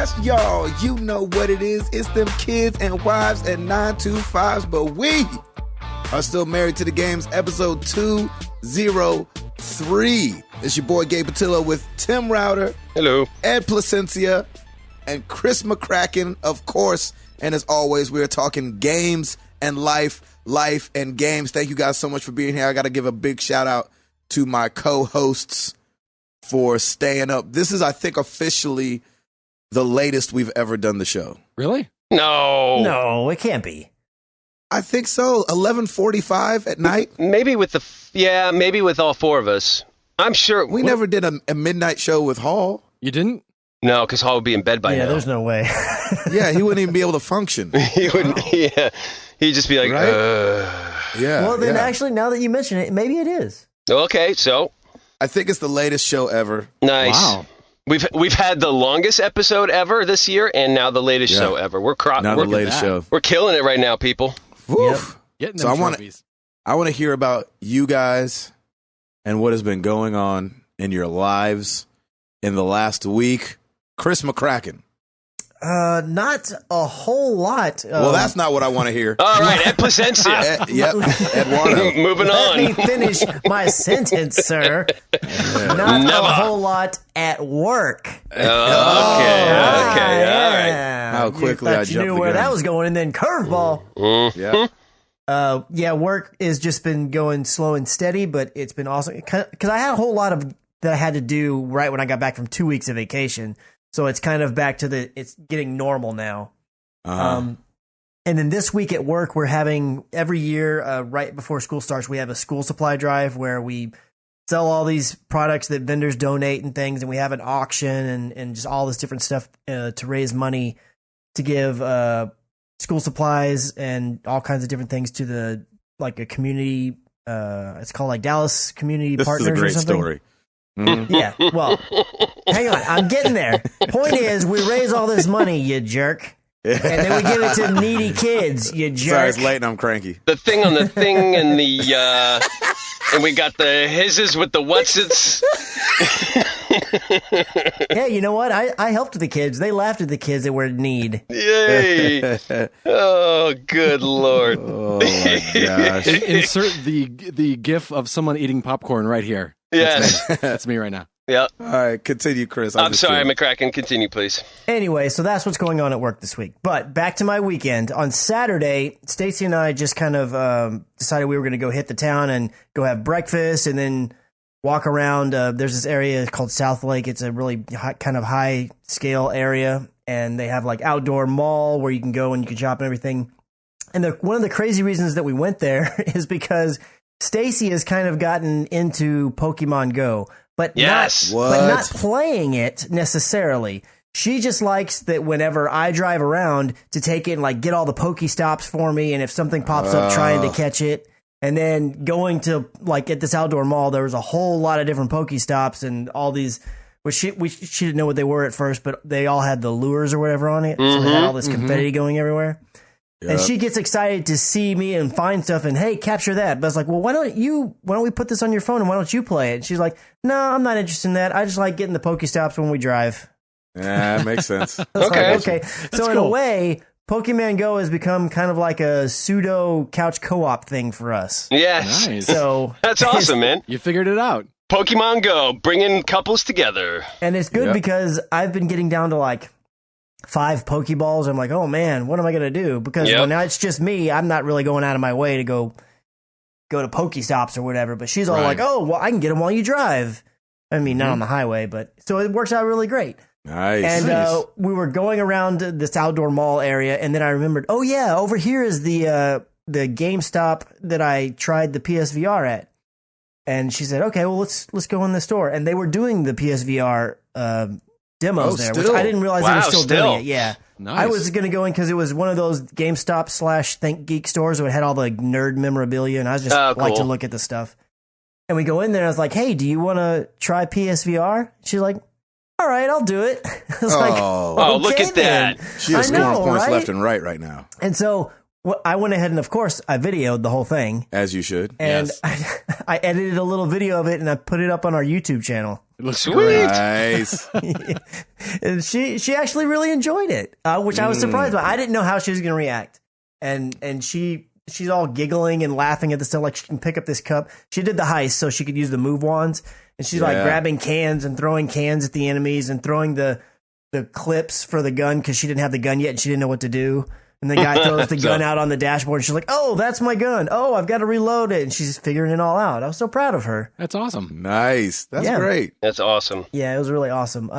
Yes, y'all, you know what it is. It's them kids and wives and 925s, but we are still married to the games. Episode 203. It's your boy Gabe Patillo with Tim Router. Hello. Ed Placencia and Chris McCracken, of course. And as always, we are talking games and life and games. Thank you guys so much for being here. I got to give a big shout out to my co-hosts for staying up. This is, I think, officially the latest we've ever done the show. Really? No, it can't be. I think so. 11:45 at night. Maybe with maybe with all four of us. I'm sure we never did a midnight show with Hall. You didn't? No, because Hall would be in bed by now. Yeah, there's no way. Yeah, he wouldn't even be able to function. He wouldn't. Yeah, he'd just be like, right? Yeah. Well, then actually, now that you mention it, maybe it is. Okay, so I think it's the latest show ever. Nice. Wow. We've had the longest episode ever this year, and now the latest show ever. We're the latest show. We're killing it right now, people. Woof. Yep. So I want to hear about you guys and what has been going on in your lives in the last week. Chris McCracken. Not a whole lot. Well, that's not what I want to hear. All right, Ed Placencia. Eduardo. Moving on. Let me finish my sentence, sir. Not a whole lot at work. Okay, all right. How quickly I you jumped knew the where gun. that was going, and then curveball. Yeah. Work is just been going slow and steady, but it's been awesome because I had a whole lot of that I had to do right when I got back from 2 weeks of vacation. So it's kind of back to it's getting normal now. And then this week at work, we're having every year, right before school starts, we have a school supply drive where we sell all these products that vendors donate and things. And we have an auction and just all this different stuff to raise money to give school supplies and all kinds of different things to a community. It's called like Dallas Community Partners. This is a great or something. story. Mm-hmm. Yeah, well, hang on. I'm getting there. Point is, we raise all this money, you jerk. And then we give it to needy kids, you jerk. Sorry, it's late and I'm cranky. The thing on the thing and and we got the hisses with the whatsits. Hey, you know what? I helped the kids. They laughed at the kids that were in need. Yay. Oh, good Lord. Oh, my gosh. Insert the gif of someone eating popcorn right here. Yes. That's me right now. Yeah. All right, continue, Chris. I'm sorry, McCracken. Continue, please. Anyway, so that's what's going on at work this week. But back to my weekend. On Saturday, Stacy and I just kind of decided we were going to go hit the town and go have breakfast and then walk around. There's this area called South Lake. It's a really kind of high scale area, and they have like outdoor mall where you can go and you can shop and everything. And one of the crazy reasons that we went there is because Stacy has kind of gotten into Pokemon Go, but not playing it necessarily. She just likes that whenever I drive around to take it and like get all the Pokestops for me, and if something pops up, trying to catch it. And then going to like at this outdoor mall, there was a whole lot of different Pokestops and all these. Which she didn't know what they were at first, but they all had the lures or whatever on it, so they had all this confetti going everywhere. Yep. And she gets excited to see me and find stuff and, hey, capture that. But I was like, well, why don't we put this on your phone and why don't you play it? And she's like, no, I'm not interested in that. I just like getting the Pokestops when we drive. Yeah, that makes sense. Okay. So in a way, Pokemon Go has become kind of like a pseudo couch co-op thing for us. Yes. Nice. So that's awesome, man. You figured it out. Pokemon Go, bringing couples together. And it's good because I've been getting down to like 5 Pokeballs. I'm like, oh man, what am I going to do? Because when now it's just me, I'm not really going out of my way to go to Pokestops or whatever. But she's all like, oh, well, I can get them while you drive. I mean, not on the highway, but so it works out really great. Nice. And we were going around this outdoor mall area, and then I remembered, oh yeah, over here is the GameStop that I tried the PSVR at. And she said, okay, well, let's go in the store. And they were doing the PSVR demos there, which I didn't realize they were still doing it. Yeah. Nice. I was going to go in because it was one of those GameStop / Think Geek stores where it had all the nerd memorabilia, and I was just like to look at the stuff. And we go in there, and I was like, hey, do you want to try PSVR? She's like, all right, I'll do it. I was like, okay, look at that. She has scoring points left and right now. And so I went ahead and, of course, I videoed the whole thing. As you should. And yes. I edited a little video of it, and I put it up on our YouTube channel. It looks Sweet. great. Nice. And she actually really enjoyed it, which I was surprised by. I didn't know how she was going to react, and she's all giggling and laughing at the stuff. Like, she can pick up this cup. She did the heist so she could use the move wands, and she's like grabbing cans and throwing cans at the enemies and throwing the clips for the gun because she didn't have the gun yet and she didn't know what to do. And the guy throws the gun out on the dashboard and she's like, "Oh, that's my gun. Oh, I've got to reload it." And she's figuring it all out. I was so proud of her. That's awesome. Nice. That's great. That's awesome. Yeah, it was really awesome.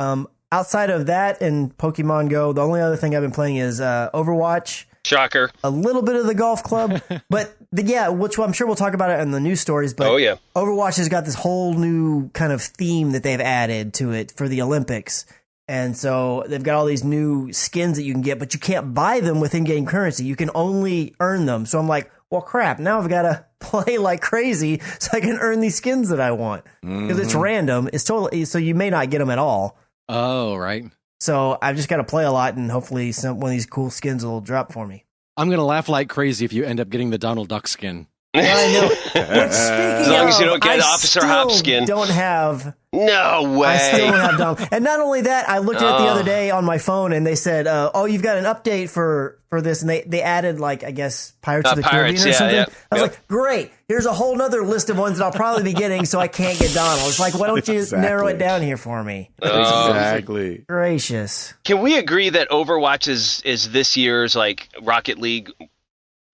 Outside of that and Pokemon Go, the only other thing I've been playing is Overwatch. Shocker. A little bit of the golf club, but which I'm sure we'll talk about it in the news stories. But Overwatch has got this whole new kind of theme that they've added to it for the Olympics. And so they've got all these new skins that you can get, but you can't buy them with in-game currency. You can only earn them. So I'm like, well, crap, now I've got to play like crazy so I can earn these skins that I want. Because it's random. It's totally, so you may not get them at all. Oh, right. So I've just got to play a lot, and hopefully one of these cool skins will drop for me. I'm going to laugh like crazy if you end up getting the Donald Duck skin. I know. Which, speaking as long of, as you don't get I Officer still Hopskin. Don't have. No way. I still don't have Donald. And not only that, I looked at it the other day on my phone, and they said, "Oh, you've got an update for this," and they added, like, I guess Pirates of the Caribbean or something. Yeah, I was like, "Great! Here's a whole nother list of ones that I'll probably be getting, so I can't get Donald." It's like, why don't you narrow it down here for me? Exactly. Gracious. Can we agree that Overwatch is this year's like Rocket League?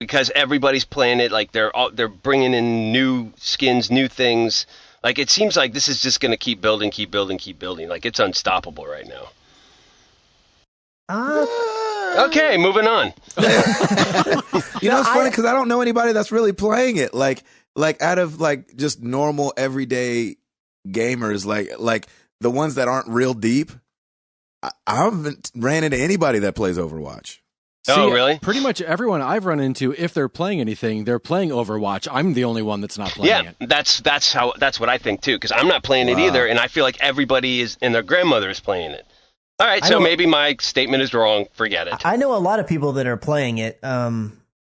Because everybody's playing it, like they're bringing in new skins, new things. Like, it seems like this is just going to keep building. Like, it's unstoppable right now. Okay, moving on. It's funny because I don't know anybody that's really playing it. Like out of like just normal everyday gamers, like the ones that aren't real deep. I haven't ran into anybody that plays Overwatch. Oh, really? Pretty much everyone I've run into, if they're playing anything, they're playing Overwatch. I'm the only one that's not playing it. That's what I think too, because I'm not playing it either, and I feel like everybody is and their grandmother is playing it. All right, so maybe my statement is wrong. Forget it. I know a lot of people that are playing it. I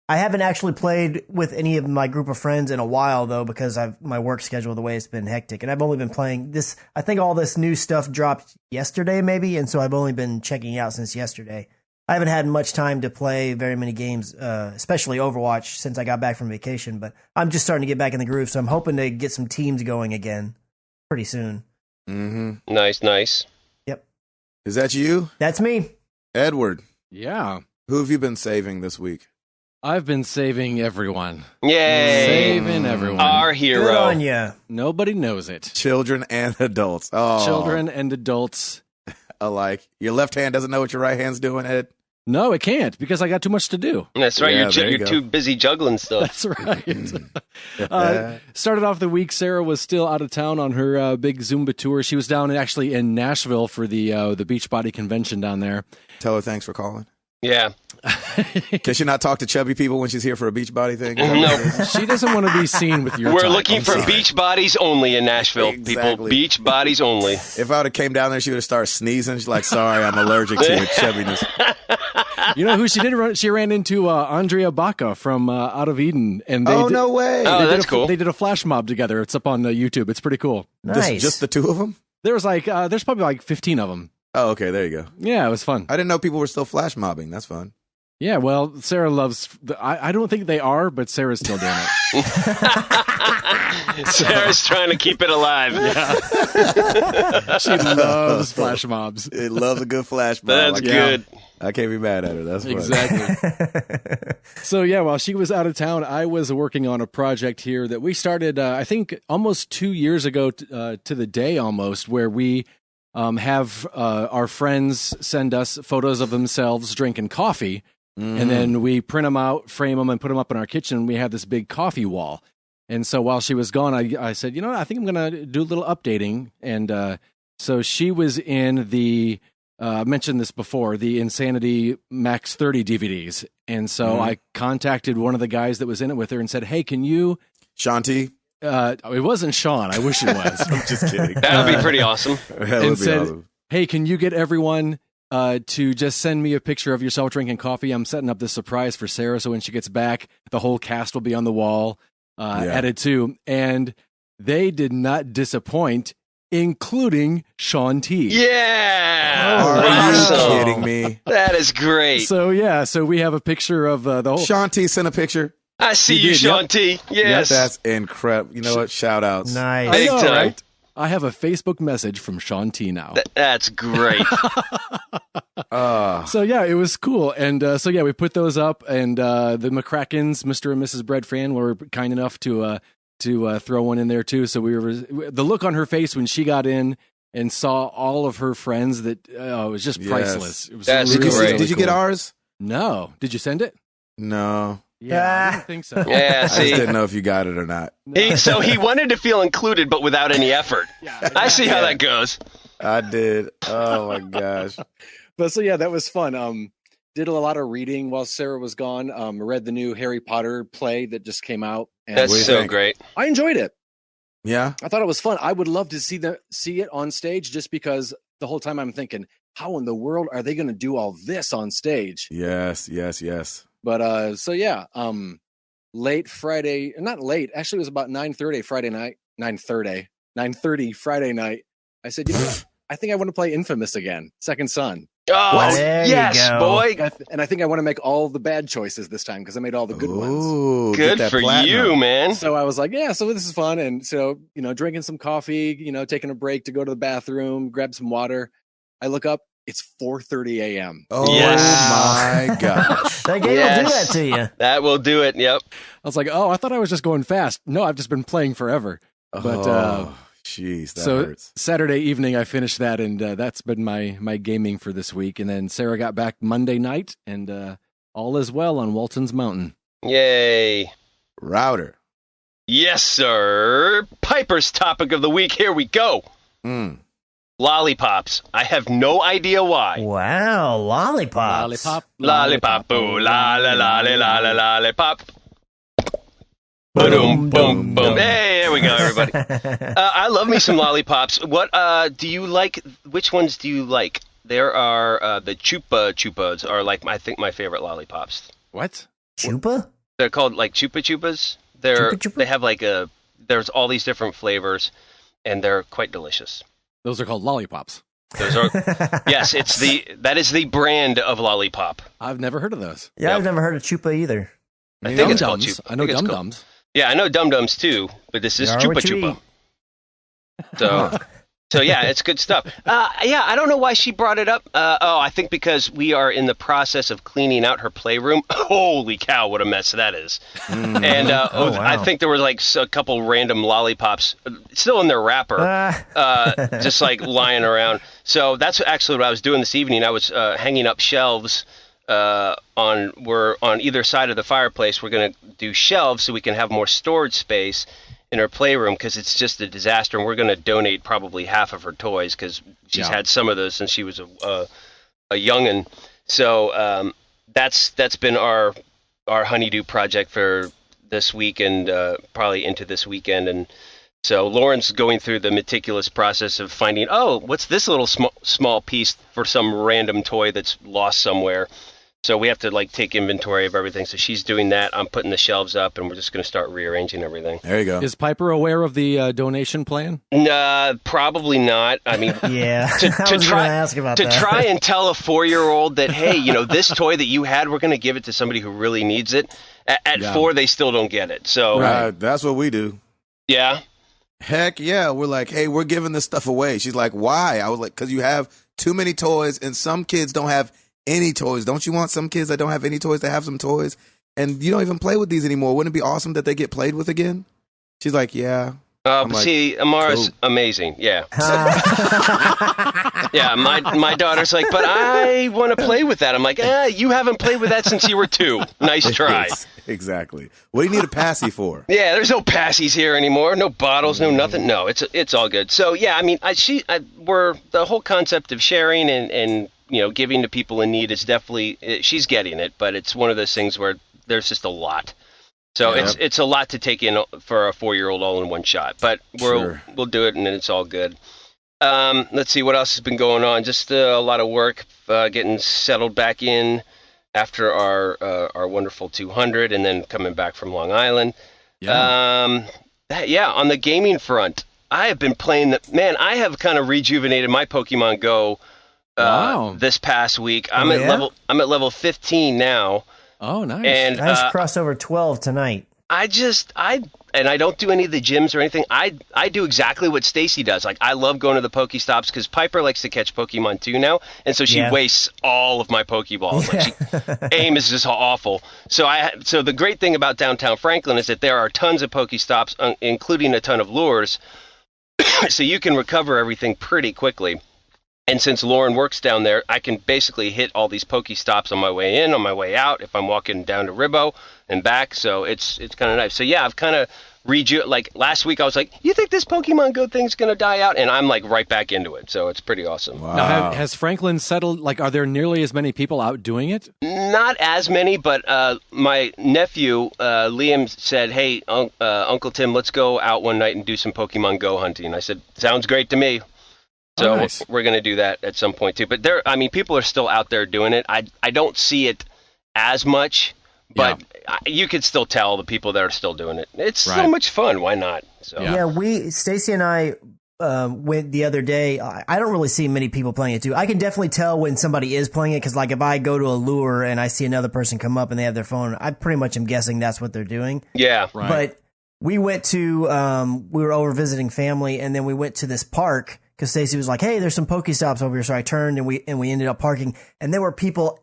haven't actually played with any of my group of friends in a while, though, because my work schedule, the way it's been hectic, and I've only been playing this. I think all this new stuff dropped yesterday, maybe, and so I've only been checking it out since yesterday. I haven't had much time to play very many games, especially Overwatch, since I got back from vacation. But I'm just starting to get back in the groove, so I'm hoping to get some teams going again pretty soon. Mm-hmm. Nice. Yep. Is that you? That's me. Edward. Yeah. Who have you been saving this week? I've been saving everyone. Yay. Saving everyone. Our hero. Good on ya. Nobody knows it. Children and adults. Oh. Children and adults alike. Your left hand doesn't know what your right hand's doing, Ed? No, it can't because I got too much to do. That's right. Yeah, you're too busy juggling stuff. That's right. Started off the week, Sarah was still out of town on her big Zumba tour. She was down actually in Nashville for the Beachbody convention down there. Tell her thanks for calling. Yeah. Can she not talk to chubby people when she's here for a Beachbody thing? No. She doesn't want to be seen with your We're type. looking for beach bodies only in Nashville, Exactly. people. Beach bodies only. If I would have came down there, she would have started sneezing. She's like, sorry, I'm allergic to your chubbiness. You know who she did run? She ran into Andrea Baca from Out of Eden. And they No way. Oh, that's cool. They did a flash mob together. It's up on YouTube. It's pretty cool. Nice. Just the two of them? There's probably like 15 of them. Oh, okay, there you go. Yeah, it was fun. I didn't know people were still flash mobbing. That's fun. Yeah, well, Sarah loves... I don't think they are, but Sarah's still doing it. Sarah's trying to keep it alive. Yeah. She loves flash mobs. It loves a good flash mob. That's good. I can't be mad at her. That's fun. Exactly. So, yeah, while she was out of town, I was working on a project here that we started, I think, almost 2 years ago to the day almost, where we have our friends send us photos of themselves drinking coffee. And then we print them out, frame them, and put them up in our kitchen. We have this big coffee wall. And so while she was gone, I said, I think I'm going to do a little updating. And so she was in the, I mentioned this before, the Insanity Max 30 DVDs. And so I contacted one of the guys that was in it with her and said, hey, can you... Shanti? It wasn't Sean. I wish it was. I'm just kidding. That would be pretty awesome. That would be awesome. Hey, can you get everyone... to just send me a picture of yourself drinking coffee. I'm setting up this surprise for Sarah, so when she gets back, the whole cast will be on the wall added too. And they did not disappoint. including Sean T. Yeah. Are Awesome. you kidding me? That is great. So we have a picture of the whole. Sean T sent a picture. I see He you, did, Sean yep. T. Yes. That's incredible. You know what? Shout outs. Nice. Big I know, time. right? I have a Facebook message from Sean T now. That's great. So yeah, it was cool, and so yeah, we put those up, and the McCrackens, Mr. and Mrs. Bread Fran, were kind enough to throw one in there too. So the look on her face when she got in and saw all of her friends, that it was just priceless. It was That's really, great. really Did you get cool. ours? No. Did you send it? No. Yeah, I don't think so. Yeah, I just see. didn't know if you got it or not. So he wanted to feel included, but without any effort. Yeah, I see how that goes. I did. Oh my gosh. But so yeah, that was fun. Did a lot of reading while Sarah was gone. Read the new Harry Potter play that just came out, and That's What do you so think? great. I enjoyed it. Yeah. I thought it was fun. I would love to see it on stage, just because the whole time I'm thinking, how in the world are they going to do all this on stage? Yes. But so yeah, late Friday, not late, actually it was about 9:30 Friday night, 9:30 Friday night. I said, you know what? I think I want to play Infamous again, Second Son. Oh, Well, there you yes, go. boy. And I think I want to make all the bad choices this time because I made all the good ones. Ooh, get Good that for platinum. you, man. So I was like, yeah, so this is fun. And so, drinking some coffee, taking a break to go to the bathroom, grab some water. I look up, it's 4:30 a.m. Oh Yes. my gosh. That game will do that to you. That will do it. Yep. I was like, oh, I thought I was just going fast. No, I've just been playing forever. But jeez, that so hurts. Saturday evening, I finished that, and that's been my gaming for this week. And then Sarah got back Monday night, and all is well on Walton's Mountain. Yay. Router. Yes, sir. Piper's topic of the week. Here we go. Mm. Lollipops. I have no idea why. Wow, lollipops. Lollipop, boo, la la la la la la lollipop. Boom, boom, boom. Hey, there we go, everybody. I love me some lollipops. What do you like? Which ones do you like? There are the Chupa Chupas are like I think my favorite lollipops. What? Chupa? They're called like Chupa Chupas. Chupa Chupa? They have there's all these different flavors, and they're quite delicious. Those are called lollipops. Those are yes, that is the brand of lollipop. I've never heard of those. Yeah, Yep. I've never heard of Chupa either. I think it's called Dum-dums. Chupa. I know think it's called- dum-dums. Yeah, I know Dum Dums too, but this is They are Chupa what you Chupa. eat. So yeah, it's good stuff. Yeah, I don't know why she brought it up. I think because we are in the process of cleaning out her playroom. Holy cow, what a mess that is! And Oh, wow. I think there were like a couple random lollipops still in their wrapper, just like lying around. So that's actually what I was doing this evening. I was hanging up shelves. On either side of the fireplace. We're going to do shelves so we can have more storage space in her playroom because it's just a disaster. And we're going to donate probably half of her toys because she's had some of those since she was a youngin'. So that's been our honeydew project for this week and probably into this weekend. And so Lauren's going through the meticulous process of finding, what's this little small piece for some random toy that's lost somewhere. So we have to take inventory of everything. So she's doing that. I'm putting the shelves up, and we're just going to start rearranging everything. There you go. Is Piper aware of the donation plan? Probably not. I mean, Yeah, I was going to ask about that. try and tell a 4-year-old that, hey, this toy that you had, we're going to give it to somebody who really needs it. At 4, they still don't get it. So That's what we do. yeah. Heck yeah. We're like, hey, we're giving this stuff away. She's like, why? I was like, because you have too many toys, and some kids don't have any toys. Don't you want some kids that don't have any toys to have some toys? And you don't even play with these anymore. Wouldn't it be awesome that they get played with again? She's like, yeah. I'm like, See, Amara's cool. amazing. Yeah. Yeah, my daughter's like, but I want to play with that. I'm like, you haven't played with that since you were 2. Nice try. Exactly. What do you need a passy for? Yeah, there's no passies here anymore. No bottles, no nothing. No, it's all good. So yeah, I mean, we're the whole concept of sharing and giving to people in need is definitely she's getting it, but it's one of those things where there's just a lot. So it's a lot to take in for a 4-year-old all in one shot. But we'll do it, and then it's all good. Let's see what else has been going on. Just a lot of work getting settled back in after our wonderful 200, and then coming back from Long Island. Yeah. On the gaming front, I have been playing man, I have kind of rejuvenated my Pokemon Go this past week. I'm at level 15 now. Oh, nice. And I just crossed over 12 tonight. I don't do any of the gyms or anything. I do exactly what Stacy does. Like, I love going to the Pokestops because Piper likes to catch Pokemon too now, and so she wastes all of my Pokeballs. Like, aim is just awful. So the great thing about downtown Franklin is that there are tons of Pokestops, including a ton of lures, so you can recover everything pretty quickly. And since Lauren works down there, I can basically hit all these Pokestops on my way in, on my way out, if I'm walking down to Ribbo and back. So it's kind of nice. So yeah, I've kind of like last week I was like, you think this Pokemon Go thing's going to die out? And I'm like right back into it. So it's pretty awesome. Wow. Now, has Franklin settled? Like, are there nearly as many people out doing it? Not as many, but my nephew, Liam, said, hey, Uncle Tim, let's go out one night and do some Pokemon Go hunting. I said, sounds great to me. So nice. We're going to do that at some point too. But people are still out there doing it. I don't see it as much, but you could still tell the people that are still doing it. It's so much fun. Why not? So Stacy and I went the other day. I don't really see many people playing it too. I can definitely tell when somebody is playing it because, like, if I go to a lure and I see another person come up and they have their phone, I pretty much am guessing that's what they're doing. Yeah, right. But we went to we were over visiting family, and then we went to this park. Because Stacey was like, hey, there's some Pokestops over here. So I turned and we ended up parking. And there were people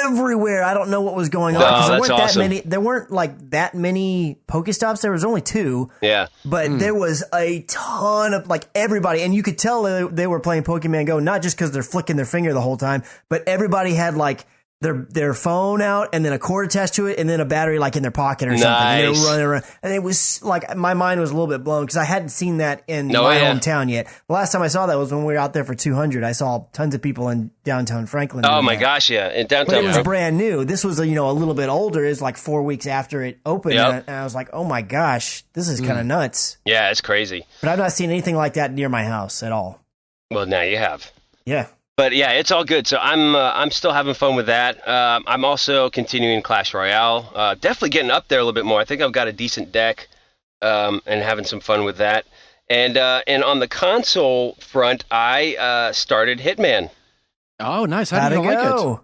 everywhere. I don't know what was going on. Because there weren't that many. There weren't like that many Pokestops. There was only 2. Yeah. But there was a ton of like everybody. And you could tell they were playing Pokemon Go, not just because they're flicking their finger the whole time, but everybody had like their phone out and then a cord attached to it and then a battery like in their pocket or something. And they were running around. And it was like, my mind was a little bit blown because I hadn't seen that in my hometown yet. The last time I saw that was when we were out there for 200. I saw tons of people in downtown Franklin. Oh my gosh, yeah. In downtown. But it was brand new. This was a little bit older. It's like 4 weeks after it opened. Yep. And I was like, oh my gosh, this is kind of nuts. Yeah, it's crazy. But I've not seen anything like that near my house at all. Well, now you have. Yeah. But yeah, it's all good. So I'm still having fun with that. I'm also continuing Clash Royale. Definitely getting up there a little bit more. I think I've got a decent deck, and having some fun with that. And on the console front, I started Hitman. Oh, nice! How did you like it?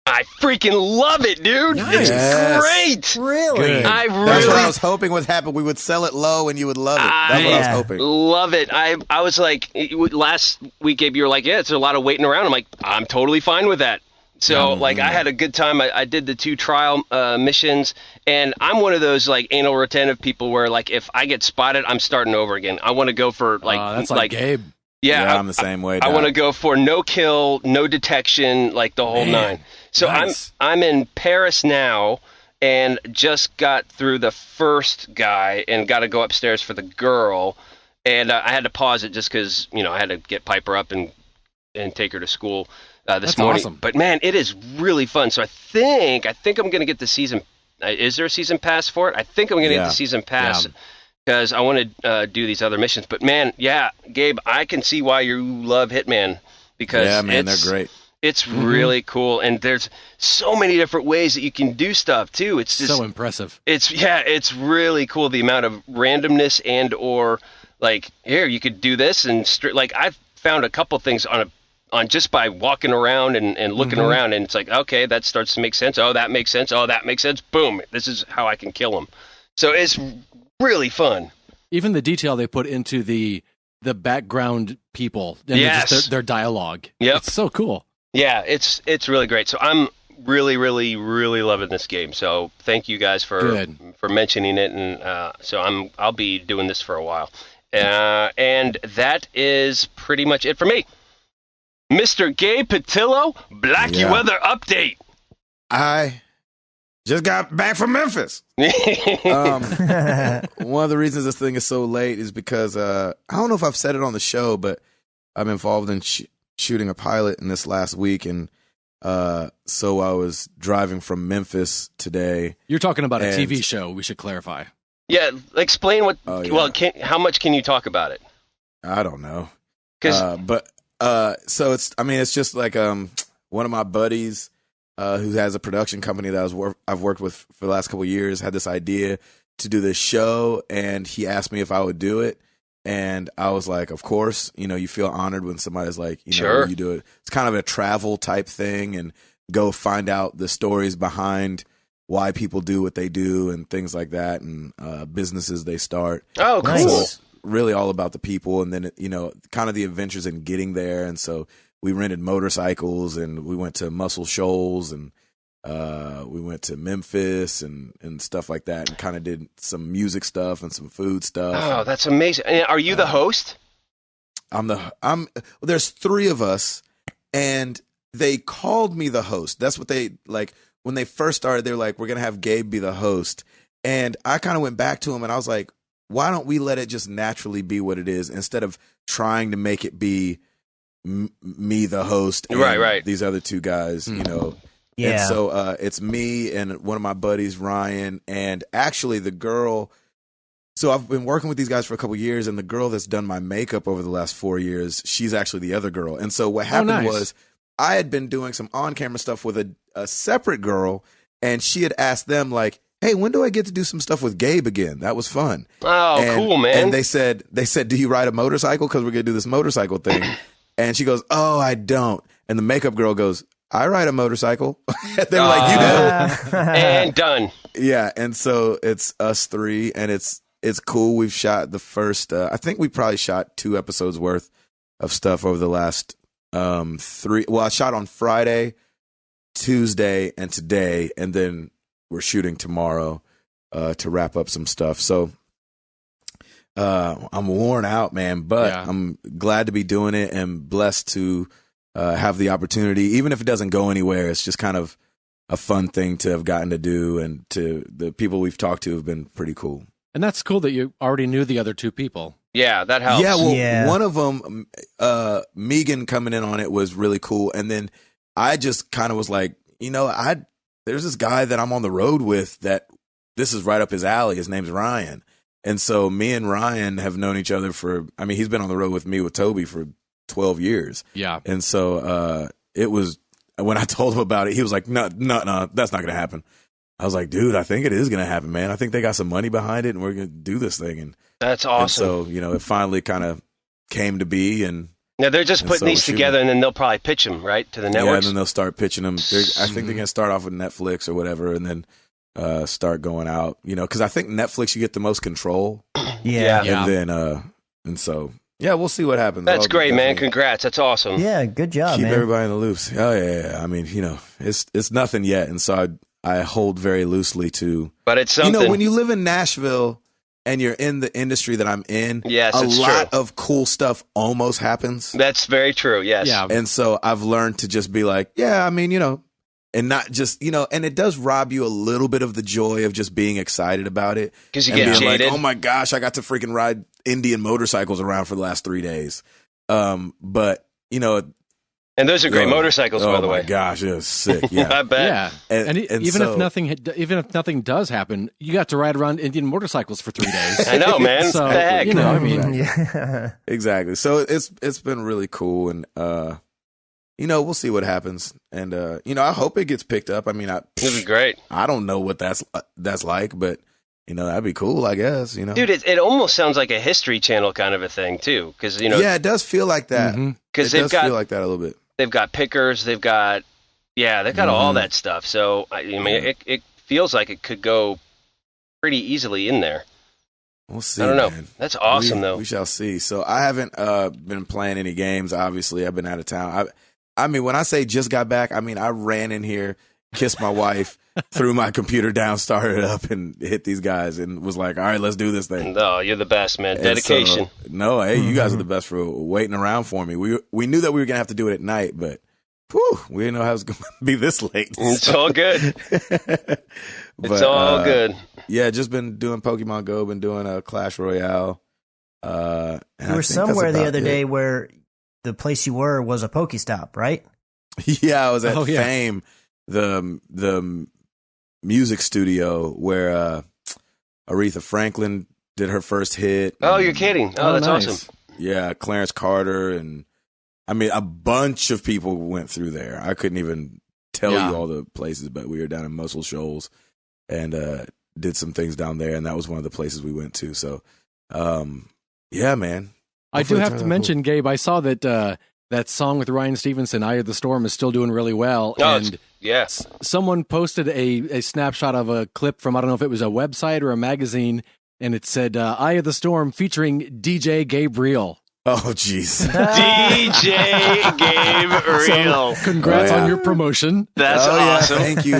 I freaking love it, dude. Nice. It's great. Really? Good. That's That's what I was hoping would happen. We would sell it low and you would love it. That's what I was hoping. Love it. I was like, last week, Gabe, you were like, yeah, it's a lot of waiting around. I'm like, I'm totally fine with that. So, I had a good time. I did the 2 trial missions, and I'm one of those, like, anal retentive people where, like, if I get spotted, I'm starting over again. I want to go for, like... that's like Gabe. Yeah, I'm the same way. I want to go for no kill, no detection, like the whole 9. So nice. I'm in Paris now, and just got through the first guy, and got to go upstairs for the girl, and I had to pause it just because I had to get Piper up and take her to school this morning. Awesome. But man, it is really fun. So I think I'm going to get the season. Is there a season pass for it? I think I'm going to get the season pass. Because I want to do these other missions. But, man, Gabe, I can see why you love Hitman. Because they're great. It's really cool. And there's so many different ways that you can do stuff, too. It's just so impressive. It's really cool, the amount of randomness and or, like, here, you could do this. And like, I've found a couple things on just by walking around and looking around. And it's like, okay, that starts to make sense. Oh, that makes sense. Oh, that makes sense. Boom. This is how I can kill them. So it's really fun. Even the detail they put into the background people and just their dialogue. Yep. It's so cool. Yeah, it's really great. So I'm really, really, really loving this game. So thank you guys for mentioning it. And so I'll be doing this for a while. And that is pretty much it for me. Mr. Gabe Patillo, Blackie Weather Update. I just got back from Memphis. One of the reasons this thing is so late is because I don't know if I've said it on the show, but I'm involved in shooting a pilot in this last week, and so I was driving from Memphis today. You're talking about a TV show. We should clarify. Yeah, explain what. Well, how much can you talk about it? I don't know. So it's just like one of my buddies. Who has a production company that I've worked with for the last couple of years, had this idea to do this show, and he asked me if I would do it. And I was like, of course, you feel honored when somebody's like, Sure. you do it. It's kind of a travel type thing, and go find out the stories behind why people do what they do and things like that, and businesses they start. Oh, cool. Nice. Really all about the people, and then kind of the adventures in getting there. And so we rented motorcycles, and we went to Muscle Shoals, and we went to Memphis and stuff like that, and kind of did some music stuff and some food stuff. Oh, that's amazing. And are you the host? There's 3 of us, and they called me the host. That's what they like when they first started. They're like, we're gonna have Gabe be the host, and I kind of went back to him, and I was like, why don't we let it just naturally be what it is, instead of trying to make it be me the host and Right. these other 2 guys, Yeah. And so it's me and one of my buddies, Ryan, and actually the girl. So I've been working with these guys for a couple of years, and the girl that's done my makeup over the last 4 years, she's actually the other girl. And so what happened nice. was I had been doing some on-camera stuff with a separate girl, and she had asked them like, hey, when do I get to do some stuff with Gabe again? That was fun. Oh, cool, man. And they said, do you ride a motorcycle? Because we're going to do this motorcycle thing. And she goes, oh, I don't. And the makeup girl goes, I ride a motorcycle. They're like, you do? And done. Yeah. And so it's us 3, and it's cool. We've shot the first, I think we probably shot 2 episodes worth of stuff over the last 3. Well, I shot on Friday, Tuesday, and today, and then we're shooting tomorrow to wrap up some stuff. So I'm worn out, man, but Yeah. I'm glad to be doing it and blessed to have the opportunity. Even if it doesn't go anywhere, it's just kind of a fun thing to have gotten to do, and to the people we've talked to have been pretty cool. And that's cool that you already knew the other 2 people. Yeah, that helps. Yeah, well, Yeah. one of them, Megan coming in on it was really cool. And then I just kind of was like, there's this guy that I'm on the road with that this is right up his alley. His name's Ryan. And so me and Ryan have known each other he's been on the road with me with Toby for 12 years. Yeah. And so it was, when I told him about it, he was like, no, that's not going to happen. I was like, dude, I think it is going to happen, man. I think they got some money behind it, and we're going to do this thing. And That's awesome. And so, it finally kind of came to be. And Now they're just and putting so these we're shooting. together, and then they'll probably pitch them, right, to the yeah, and networks. then they'll start pitching them. I think they're going to start off with Netflix or whatever, and then start going out, because I think Netflix, you get the most control. Yeah. Yeah. And then, and so, yeah, we'll see what happens. That's I'll great, man. definitely Congrats. That's awesome. Yeah, good job, Keep man. everybody in the loops. Oh, yeah. I mean, it's nothing yet. And so I hold very loosely to, But it's something. when you live in Nashville and you're in the industry that I'm in, Yes, a it's lot true. of cool stuff almost happens. That's very true, yes. Yeah. And so I've learned to just be like, yeah, I mean, and not just, and it does rob you a little bit of the joy of just being excited about it. 'Cause you and get being jaded. like, oh my gosh, I got to freaking ride Indian motorcycles around for the last 3 days. But, And those are great motorcycles, by the Oh way. my gosh, it was sick. Yeah. I bet. Yeah. And even so- if nothing does happen, you got to ride around Indian motorcycles for 3 days. I know, man. So, What the heck? I mean, Yeah. Exactly. So it's been really cool, and we'll see what happens, and I hope it gets picked up. I mean, This is great. I don't know what that's like, but that'd be cool, I guess. Dude, it almost sounds like a History Channel kind of a thing, too. Because, yeah, it does feel like that. Mhm. because It does feel like that a little bit. they've got pickers, they've got all that stuff. So, I mean, Yeah. it feels like it could go pretty easily in there. We'll see. I don't know. Man. That's awesome, we, though. We shall see. So I haven't been playing any games. Obviously, I've been out of town. I mean, when I say just got back, I mean I ran in here, kissed my wife, threw my computer down, started it up, and hit these guys, and was like, "All right, let's do this thing." Oh, you're the best, man. And Dedication. so, no, hey, you guys are the best for waiting around for me. We knew that we were gonna have to do it at night, but whew, we didn't know how it was gonna be this late. It's all good. But, It's all good. Yeah, just been doing Pokemon Go, been doing Clash Royale. And You I were think that's somewhere the about other it. day where the place you were was a Pokestop, right? Yeah, I was at Oh, yeah. Fame, the music studio where Aretha Franklin did her first hit. Oh, and, you're kidding. Oh, that's nice. awesome. Yeah, Clarence Carter, and I mean a bunch of people went through there. I couldn't even tell Yeah. you all the places, but we were down in Muscle Shoals and did some things down there, and that was one of the places we went to. So Yeah, man. I do Hopefully it have turns to out mention, Gabe, I saw that that song with Ryan Stevenson, Eye of the Storm, is still doing really well. Oh, and yeah. someone posted a snapshot of a clip from, I don't know if it was a website or a magazine, and it said, Eye of the Storm featuring DJ Gabriel. Oh, jeez. DJ Gabriel. Congrats on your promotion. That's awesome. Yeah, thank you.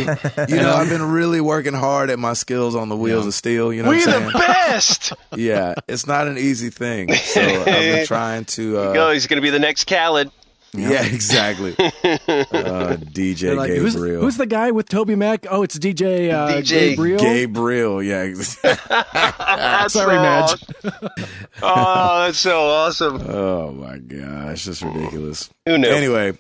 You know, I've been really working hard at my skills on the wheels of steel. You know We what I'm the saying? best. Yeah, it's not an easy thing. So I've been trying to. Go. He's going to be the next Khaled. Yeah, exactly. DJ They're like, Gabriel. Who's the guy with Toby Mac? Oh, it's DJ, DJ Gabriel. Gabriel, yeah. That's Sorry, Madge. Oh, that's so awesome. Oh my gosh, it's ridiculous. Who knew? Anyway,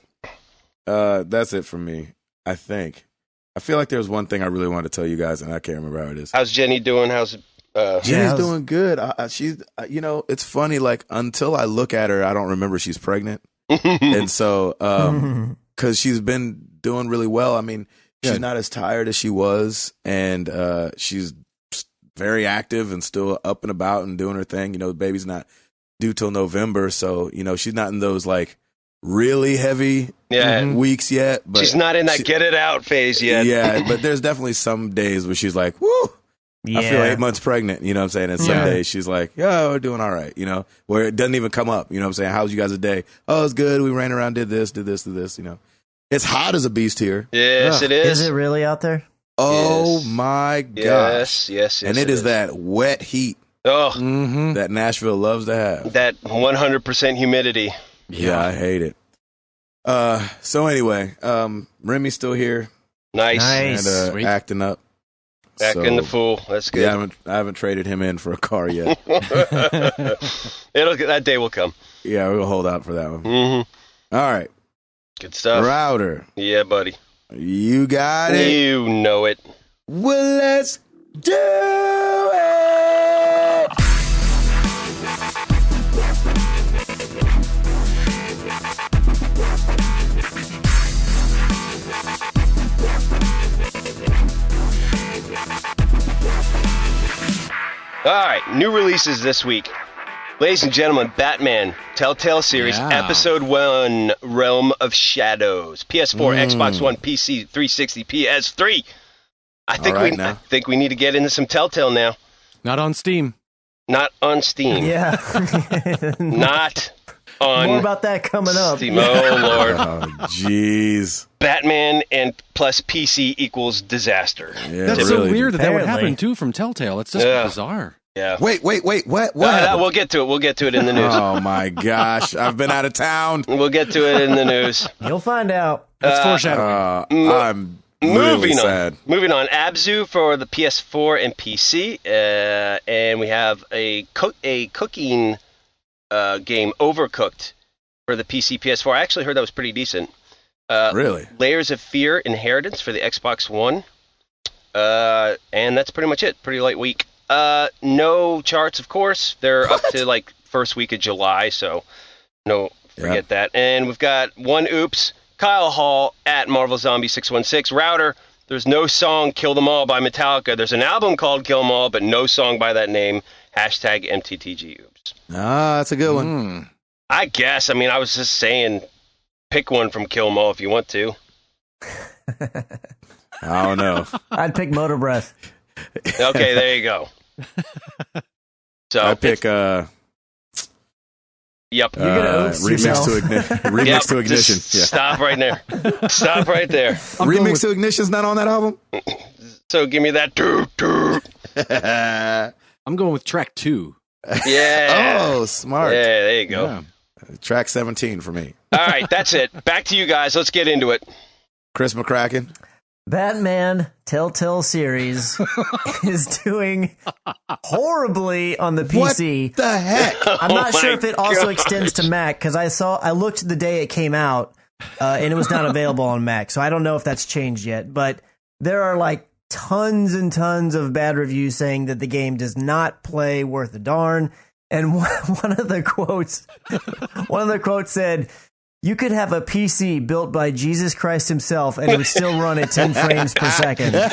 that's it for me. I think. I feel like there's one thing I really wanted to tell you guys, and I can't remember how it is. How's Jenny doing? How's Jenny's doing good. She's, you know, it's funny. Like until I look at her, I don't remember she's pregnant, and so because she's been doing really well. I mean, she's not as tired as she was, and she's very active and still up and about and doing her thing. You know, the baby's not due till November, so you know she's not in those like really heavy weeks yet. But she's not in that get it out phase yet. Yeah, but there's definitely some days where she's like, "Woo." Yeah. I feel 8 months pregnant, you know what I'm saying? And some days she's like, yo, we're doing all right, you know, where it doesn't even come up, you know what I'm saying? How's you guys a day? Oh, it's good. We ran around, did this, you know. It's hot as a beast here. Yes, it is. Is it really out there? Oh, Yes. my gosh. Yes. And it is that wet heat Oh, that Nashville loves to have. that 100% humidity. Yeah, I hate it. So anyway, Remy's still here Nice. and Sweet. acting up. Acting the fool. That's good. Yeah, I haven't traded him in for a car yet. That day will come. Yeah, we'll hold out for that one. Mm-hmm. All right. Good stuff. Router, Yeah, buddy. you got it. You know it. Well, let's do it. All right, new releases this week. Ladies and gentlemen, Batman Telltale series, Yeah. Episode 1, Realm of Shadows. PS4, Xbox One, PC, 360, PS3. I think we need to get into some Telltale now. Not on Steam. Not on Steam. Yeah. Not on More about that coming up. Steam. Oh, Lord. Oh, jeez. Batman and plus PC equals disaster. Yeah, That's really. so weird that would Apparently. happen, too, from Telltale. It's just Yeah. bizarre. Yeah. Wait. What happened? We'll get to it. We'll get to it in the news. Oh, my gosh. I've been out of town. We'll get to it in the news. You'll find out. That's foreshadowing. I'm really sad. Moving on. Abzu for the PS4 and PC. And we have a cooking game, Overcooked, for the PC, PS4. I actually heard that was pretty decent. Really? Layers of Fear Inheritance for the Xbox One. And that's pretty much it. Pretty light week. No charts, of course. They're up to like first week of July, so forget that. And we've got one oops. Kyle Hall at Marvel Zombie 616. Router, there's no song Kill Them All by Metallica. There's an album called Kill Them All, but no song by that name. Hashtag MTTG oops. Ah, that's a good one. I guess. I mean, I was just saying, pick one from Kill Them All if you want to. I don't know. I'd pick Motor Breath. Okay, there you go. So I pick Yep. You're gonna oops yourself. remix Yep, to Ignition. just Yeah. Stop right there. Stop right there. Remix to Ignition's not on that album? So give me that. I'm going with track 2. Yeah. Oh, smart. Yeah, there you go. Yeah. Track 17 for me. All right, that's it. Back to you guys. Let's get into it. Chris McCracken. Batman Telltale series is doing horribly on the PC. What the heck? I'm not Oh sure my if it also gosh. extends to Mac because I looked the day it came out and it was not available on Mac. So I don't know if that's changed yet. But there are like tons and tons of bad reviews saying that the game does not play worth a darn. And one of the quotes said, "You could have a PC built by Jesus Christ himself and it would still run at 10 frames per second." And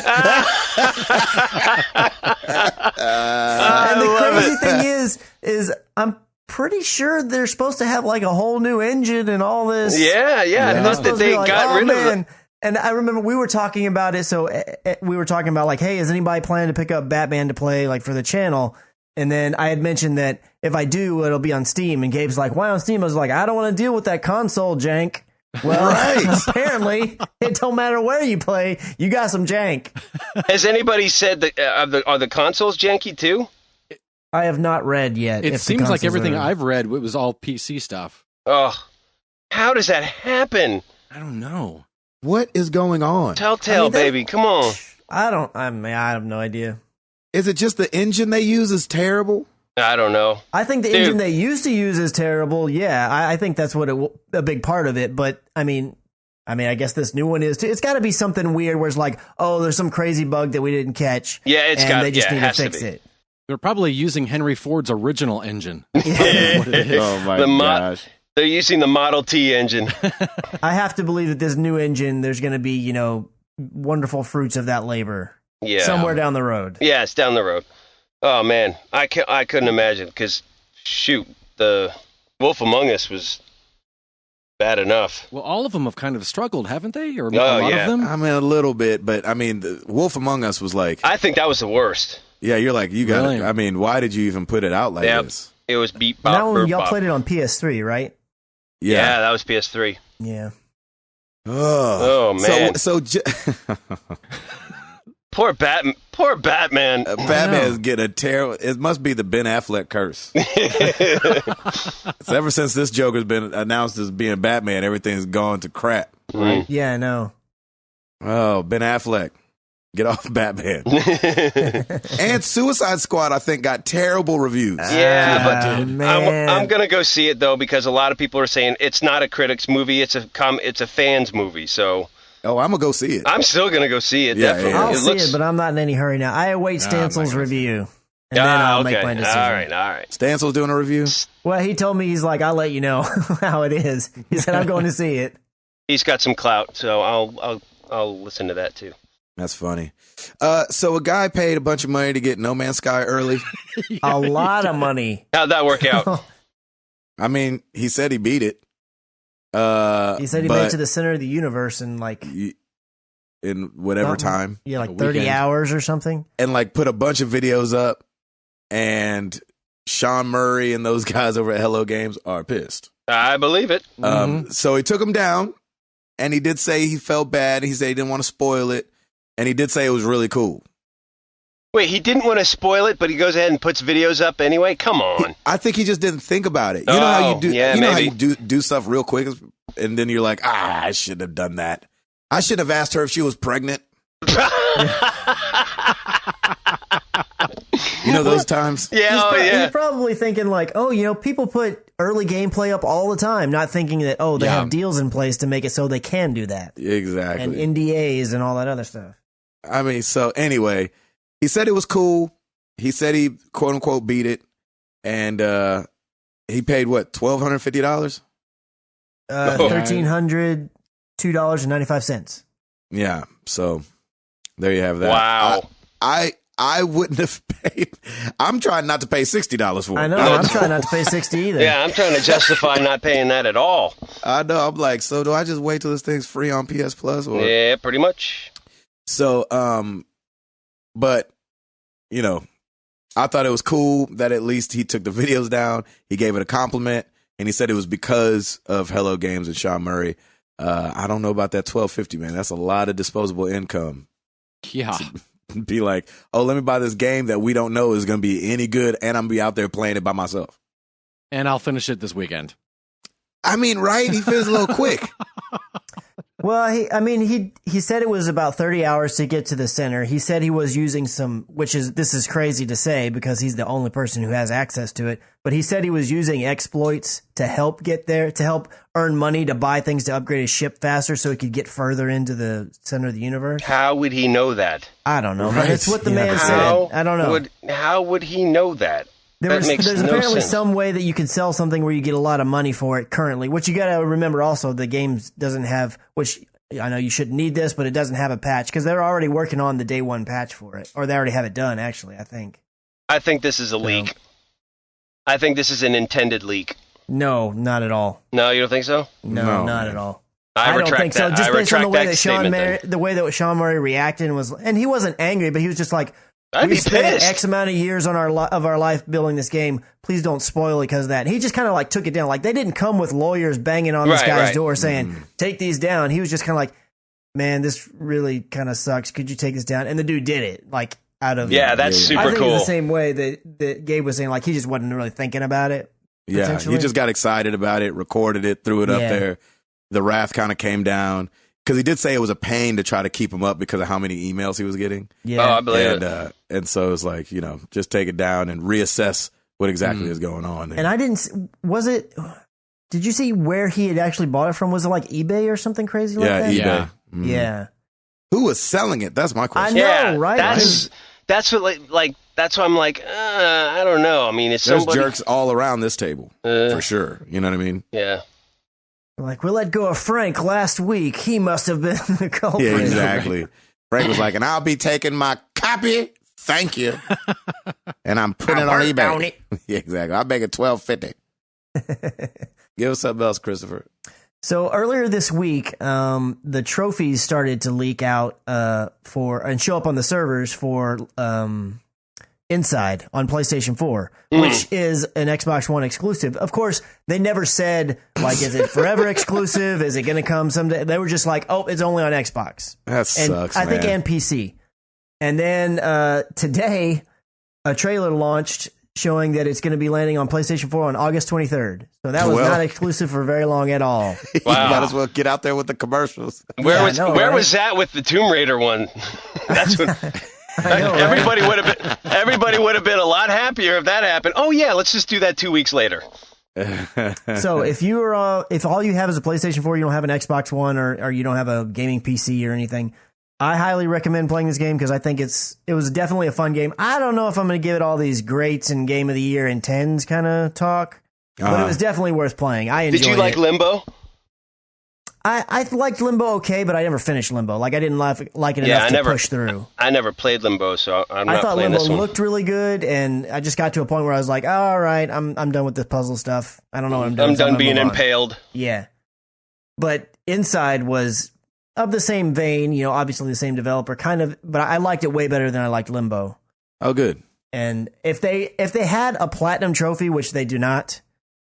the crazy thing is I'm pretty sure they're supposed to have like a whole new engine and all this. Yeah. I And thought supposed that to be they like, got rid of it. And I remember we were talking about it. So we were talking about like, hey, is anybody planning to pick up Batman to play like for the channel? And then I had mentioned that if I do, it'll be on Steam. And Gabe's like, why on Steam? I was like, I don't want to deal with that console jank. Well, apparently it don't matter where you play. You got some jank. Has anybody said that are the consoles janky too? I have not read yet. It seems like everything I've read, it was all PC stuff. Oh, how does that happen? I don't know. What is going on? Telltale, baby, come on. I have no idea. Is it just the engine they use is terrible? I don't know. I think the engine they used to use is terrible. Yeah, I think that's what a big part of it. But I mean, I guess this new one is too. It's got to be something weird where it's like, oh, there's some crazy bug that we didn't catch. Yeah, they just need to fix it. They're probably using Henry Ford's original engine. Oh my gosh. They're using the Model T engine. I have to believe that this new engine, there's going to be, wonderful fruits of that labor. Yeah. Somewhere down the road. Yeah, it's down the road. Oh man, I couldn't imagine because shoot, the Wolf Among Us was bad enough. Well, all of them have kind of struggled, haven't they? Or a Oh, lot yeah. of them? I mean, a little bit, but I mean, the Wolf Among Us was like, I think that was the worst. yeah, you're like, you got Really? it. I mean, why did you even put it out like Yep. this? It was beat And that bop, one, burp, y'all bop. played it on PS3, right? Yeah, that was PS3. Yeah. Oh, man. So Poor Batman. Batman's getting a terrible. It must be the Ben Affleck curse. So ever since this Joker's been announced as being Batman, everything's gone to crap. Right. Yeah, I know. Oh, Ben Affleck, get off Batman. And Suicide Squad, I think, got terrible reviews. Yeah, but man. I'm gonna go see it though because a lot of people are saying it's not a critics movie, it's a fans movie. So Oh, I'm gonna go see it. I'm still gonna go see it. Yeah, Definitely. yeah. I'll see it, but I'm not in any hurry now. I await Stansel's review. And then I'll make my decision. All right. Stansel's doing a review. Well, he told me, he's like, I'll let you know how it is. He said, I'm going to see it. He's got some clout, so I'll listen to that too. That's funny. So a guy paid a bunch of money to get No Man's Sky early. A lot of money. How'd that work out? I mean, he said he beat it. He said he made it to the center of the universe in like in whatever time. Yeah, like A 30 weekend. hours or something. And like put a bunch of videos up, and Sean Murray and those guys over at Hello Games are pissed. I believe it. So he took him down, and he did say he felt bad. He said he didn't want to spoil it, and he did say it was really cool. Wait, he didn't want to spoil it, but he goes ahead and puts videos up anyway? Come on. I think he just didn't think about it. You know how you do. Yeah, you know how maybe. you do stuff real quick, and then you're like, I shouldn't have done that. I should have asked her if she was pregnant. You know those times. Yeah, He's probably thinking like, people put early gameplay up all the time, not thinking that, they have deals in place to make it so they can do that. Exactly. And NDAs and all that other stuff. I mean, so anyway, he said it was cool. He said he quote unquote beat it, and he paid what, $1,250? $1,302.95. Yeah. So there you have that. Wow. I wouldn't have paid. I'm trying not to pay $60 for it. I know. I'm trying not to pay 60 either. Yeah, I'm trying to justify not paying that at all. I know. I'm like, so do I just wait till this thing's free on PS Plus? Or Yeah, pretty much. so, but I thought it was cool that at least he took the videos down. He gave it a compliment, and he said it was because of Hello Games and Sean Murray. I don't know about that $1,250, man. That's a lot of disposable income. Yeah. Be like, oh, let me buy this game that we don't know is going to be any good, and I'm going to be out there playing it by myself. And I'll finish it this weekend. I mean, right? He feels a little quick. Well, he said it was about 30 hours to get to the center. He said he was using this is crazy to say because he's the only person who has access to it, but he said he was using exploits to help get there, to help earn money to buy things to upgrade his ship faster so he could get further into the center of the universe. How would he know that? I don't know, Right. but it's what the man How said. I don't know. How would he know that? There's makes no apparently sense. some way that you can sell something where you get a lot of money for it currently, which you got to remember also the game doesn't have, which I know you shouldn't need this, but it doesn't have a patch because they're already working on the day one patch for it, or they already have it done actually, I think. I think this is a leak. I think this is an intended leak. No, not at all. No, you don't think so? No, not at all. I don't think so. Just based on the way that Sean Murray reacted and he wasn't angry, but he was just like, "We spent X amount of years on our life building this game. Please don't spoil it because of that." And he just kind of like took it down. Like they didn't come with lawyers banging on this guy's door saying, "Take these down." He was just kind of like, "Man, this really kind of sucks. Could you take this down?" And the dude did it. Like out of that's super cool. I think it's the same way that Gabe was saying. Like he just wasn't really thinking about it. Yeah, he just got excited about it, recorded it, threw it up there. The wrath kind of came down because he did say it was a pain to try to keep him up because of how many emails he was getting. Yeah, I believe it. And so it was like, just take it down and reassess what exactly is going on. And I didn't. Did you see where he had actually bought it from? Was it like eBay or something crazy like that? eBay. Yeah. Who was selling it? That's my question. I know, right? That's what like that's why I'm like, I don't know. I mean, it's there's jerks all around this table for sure. You know what I mean? Yeah. Like, we let go of Frank last week. He must have been the culprit. Yeah, exactly. Frank was like, and I'll be taking my copy. Thank you. And I'm putting it on eBay. Yeah, exactly. I'll make it $12.50. Give us something else, Christopher. So earlier this week, the trophies started to leak out and show up on the servers for Inside on PlayStation 4, which is an Xbox One exclusive. Of course, they never said, like, is it forever exclusive? Is it going to come someday? They were just like, oh, it's only on Xbox. That sucks, I think, and PC. And then today, a trailer launched showing that it's going to be landing on PlayStation 4 on August 23rd. So that was not exclusive for very long at all. Wow. You might as well get out there with the commercials. Where was that with the Tomb Raider one? That's what... Everybody would have been a lot happier if that happened. Oh yeah, let's just do that 2 weeks later. So if all you have is a PlayStation 4, you don't have an Xbox One, or you don't have a gaming PC or anything, I highly recommend playing this game because I think it was definitely a fun game. I don't know if I'm going to give it all these greats and game of the year and 10s kind of talk, but it was definitely worth playing. I enjoyed it. Did you like Limbo? I liked Limbo okay, but I never finished Limbo. Like I didn't like it enough to push through. I never played Limbo, so I thought Limbo looked really good, and I just got to a point where I was like, all right, I'm done with this puzzle stuff. I don't know what I'm doing. I'm done being impaled. Yeah. But Inside was of the same vein, obviously the same developer, kind of, but I liked it way better than I liked Limbo. Oh, good. And if they had a platinum trophy, which they do not,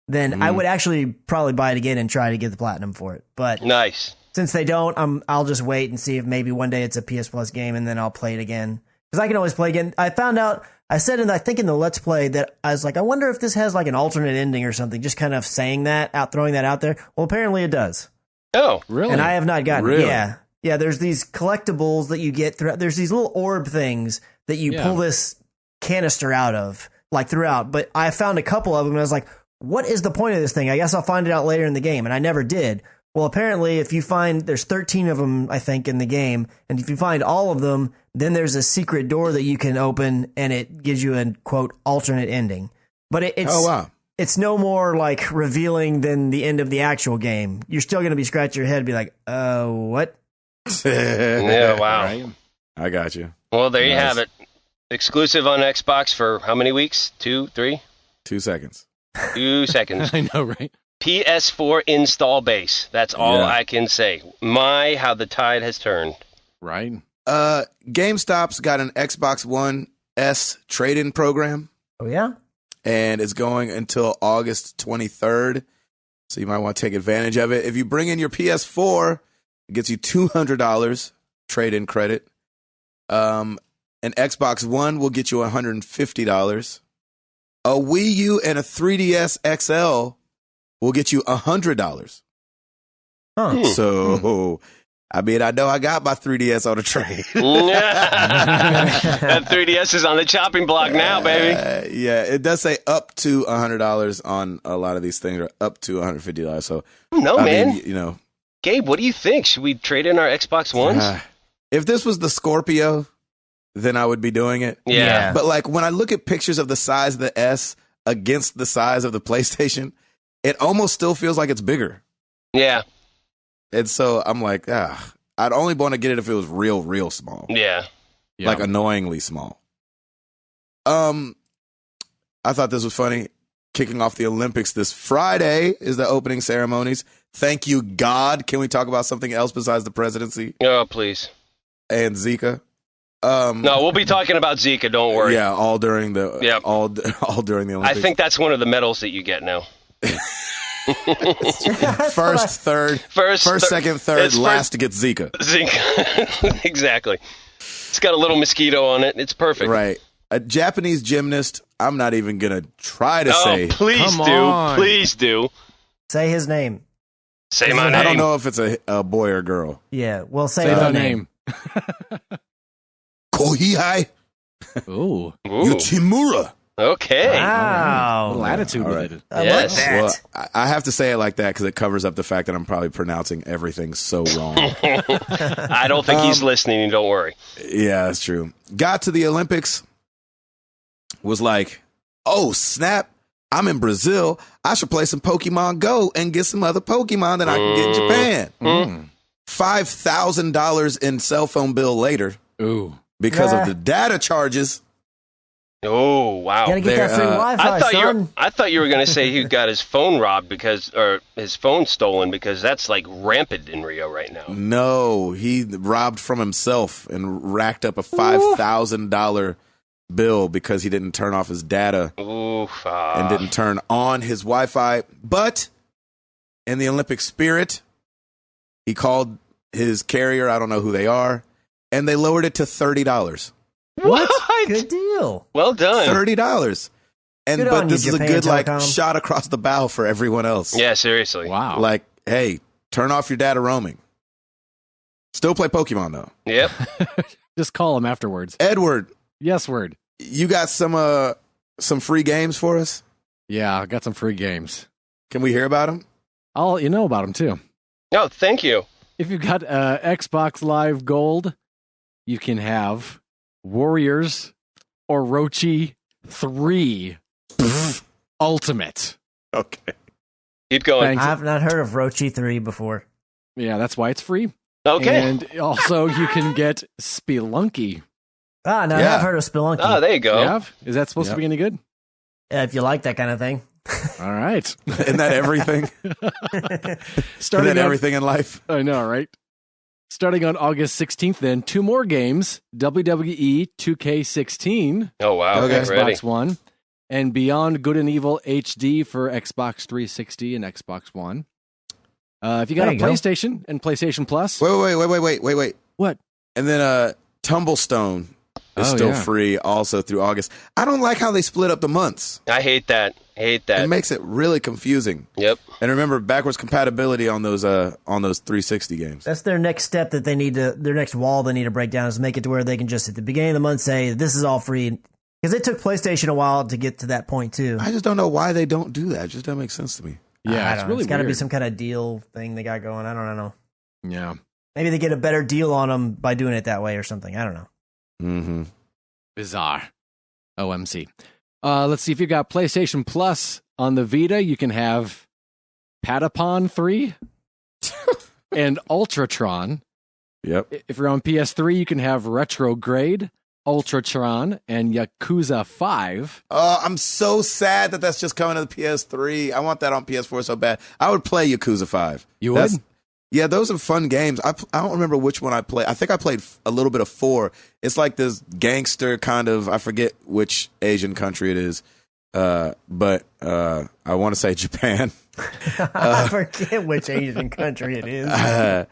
then I would actually probably buy it again and try to get the platinum for it. But nice. Since they don't, I'll just wait and see if maybe one day it's a PS Plus game, and then I'll play it again. Because I can always play again. I found out, I said I think in the Let's Play that I was like, I wonder if this has like an alternate ending or something, just kind of saying that, throwing that out there. Well, apparently it does. Oh, really? And I have not gotten it. Yeah. Yeah, there's these collectibles that you get throughout. There's these little orb things that you pull this canister out of, like throughout. But I found a couple of them, and I was like, what is the point of this thing? I guess I'll find it out later in the game. And I never did. Well, apparently, if you there's 13 of them, I think, in the game. And if you find all of them, then there's a secret door that you can open, and it gives you a, quote, alternate ending. But it's no more, like, revealing than the end of the actual game. You're still going to be scratching your head and be like, what? Yeah, wow. Right. I got you. Well, there you have it. Exclusive on Xbox for how many weeks? 2, 3? 2 seconds. 2 seconds. I know, right? PS4 install base. That's all I can say. How the tide has turned. Right. GameStop's got an Xbox One S trade-in program. Oh, yeah? And it's going until August 23rd. So you might want to take advantage of it. If you bring in your PS4, it gets you $200 trade-in credit. An Xbox One will get you $150. A Wii U and a 3DS XL will get you $100. Huh. So, I mean, I know I got my 3DS on a trade. That 3DS is on the chopping block now, baby. Yeah, it does say up to $100 on a lot of these things, or up to $150. So, no, man. Mean, Gabe, what do you think? Should we trade in our Xbox Ones? If this was the Scorpio, then I would be doing it. Yeah. But like when I look at pictures of the size of the S against the size of the PlayStation, it almost still feels like it's bigger. Yeah. And so I'm like, I'd only want to get it if it was real small. Yeah. Like annoyingly small. I thought this was funny. kicking off the Olympics this Friday is the opening ceremonies. Thank you, God. Can we talk about something else besides the presidency Oh, please. and Zika? No, we'll be talking about Zika. Don't worry. Yeah, all during the all during the Olympics. I think that's one of the medals that you get now. First, second, third, last to get Zika. Zika. Exactly. It's got a little mosquito on it. It's perfect. Right. A Japanese gymnast. I'm not even gonna try to say. Please do. Please do. Say his name. Say my name. I don't know if it's a boy or girl. Yeah, well, say the the name. Kohihai Ooh. Yoshimura. Okay. Wow. A little attitude All with right. it. I Yes. like that. Well, I have to say it like that because it covers up the fact that I'm probably pronouncing everything so wrong. I don't think he's listening. Don't worry. Yeah, that's true. Got to the Olympics, was like, oh, snap. I'm in Brazil. I should play some Pokemon Go and get some other Pokemon that I can get in Japan. $5,000 in cell phone bill later Ooh. because of the data charges. Oh, wow. Gotta get that free Wi-Fi, son. I thought you were going to say he got his phone robbed or his phone stolen because that's like rampant in Rio right now. No, he robbed from himself and racked up a $5,000 bill because he didn't turn off his data and didn't turn on his Wi-Fi. But in the Olympic spirit, he called his carrier, I don't know who they are, and they lowered it to $30. What? Good deal. Well done. $30. Good But on this you, is a Japan good Telecom. shot across the bow for everyone else. Yeah, seriously. Wow. Like, hey, turn off your data roaming. Still play Pokemon though. Yep. Just call him afterwards. Edward, Yes, word. you got some free games for us? Yeah, I got some free games. Can we hear about them? I'll let you know about them too. Oh, thank you. If you've got Xbox Live Gold, you can have Warriors Orochi 3 Ultimate. Okay. Keep going. Thanks. I've not heard of Rochi 3 before. Yeah, that's why it's free. Okay. And also you can get Spelunky. Ah, now Yeah. I've heard of Spelunky. Oh, there you go. You have? Is that supposed to be any good? If you like that kind of thing. All right. Isn't that everything? Starting Isn't that on- everything in life? I know, right? Starting on August 16th, then, 2 more games. WWE 2K16 Oh, wow. Okay. Okay. Ready. Xbox One, and Beyond Good and Evil HD for Xbox 360 and Xbox One. If you got There a you go. PlayStation and PlayStation Plus, Wait. what? And then Tumblestone is still yeah. free also through August. I don't like how they split up the months. I hate that. Hate It that. makes it really confusing. Yep. And remember, backwards compatibility on those 360 games. That's their next step that they need to, their next wall they need to break down is make it to where they can just at the beginning of the month say, this is all free. Because it took PlayStation a while to get to that point too. I just don't know why they don't do that. It just doesn't make sense to me. Yeah, I it's don't know. really It's got to be weird. some kind of deal thing they got going. I don't know. Yeah. Maybe they get a better deal on them by doing it that way or something. I don't know. Mm-hmm. Bizarre. OMC. Let's see if you got PlayStation Plus on the Vita. You can have Patapon 3 and Ultratron. Yep. If you're on PS3, you can have Retrograde, Ultratron, and Yakuza 5. I'm so sad that that's just coming to the PS3. I want that on PS4 so bad. I would play Yakuza 5. You would? Yeah, those are fun games. I don't remember which one I played. I think I played a little bit of 4. It's like this gangster kind of, I forget which Asian country it is, but I want to say Japan. I forget which Asian country it is. I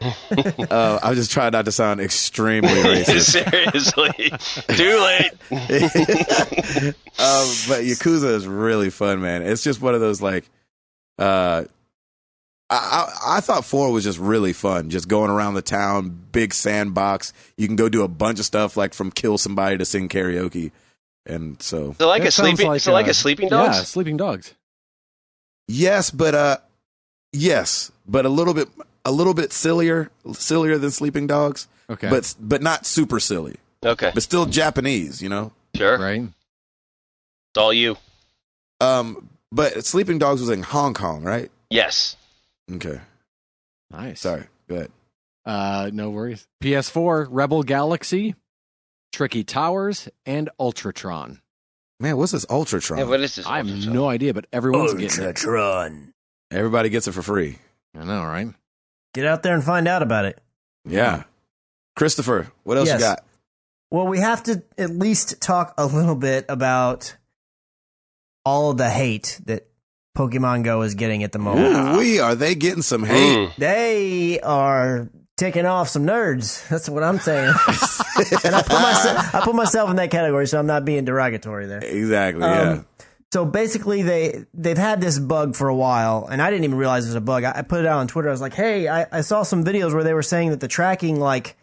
was just trying not to sound extremely racist. Seriously. Too late. But Yakuza is really fun, man. It's just one of those like, I thought 4 was just really fun. Just going around the town, big sandbox. You can go do a bunch of stuff like from kill somebody to sing karaoke, and so So like That a sounds sleeping, so like a sleeping dogs. Yeah, Sleeping Dogs. yes, but a little bit sillier than Sleeping Dogs. Okay. But not super silly. Okay. But still Japanese, you know. Sure. Right? It's all you. But Sleeping Dogs was in Hong Kong, right? Yes. Okay. Nice. Sorry. Go ahead. No worries. PS4, Rebel Galaxy, Tricky Towers, and Ultratron. Man, what's this Ultratron? Yeah, what is this? I have Ultratron? no idea, but everyone's getting it. Ultratron. Everybody gets it for free. I know, right? Get out there and find out about it. Yeah. Christopher, what else you got? Well, we have to at least talk a little bit about all of the hate that Pokemon Go is getting at the moment. Are they getting some hate? They are ticking off some nerds. That's what I'm saying. And I put myself in that category, so I'm not being derogatory there. Exactly, yeah. So basically, they've had this bug for a while, and I didn't even realize it was a bug. I put it out on Twitter. I was like, hey, I saw some videos where they were saying that the tracking, like,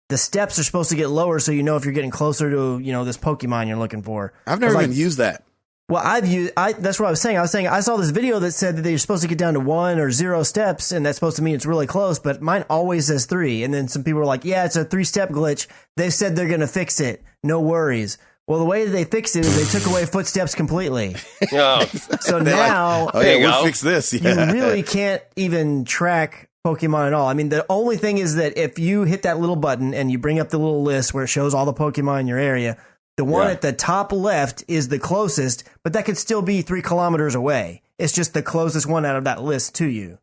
the steps are supposed to get lower so you know if you're getting closer to, this Pokemon you're looking for. I've never even used that. Well, that's what I was saying. I was saying I saw this video that said that they're supposed to get down to 1 or 0 steps, and that's supposed to mean it's really close, but mine always says 3. And then some people were like, yeah, it's a 3-step glitch. They said they're going to fix it. No worries. Well, the way that they fixed it is they took away footsteps completely. Oh. So now we'll fix this. Yeah. You really can't even track Pokemon at all. I mean, the only thing is that if you hit that little button and you bring up the little list where it shows all the Pokemon in your area, the one at the top left is the closest, but that could still be 3 kilometers away. It's just the closest one out of that list to you.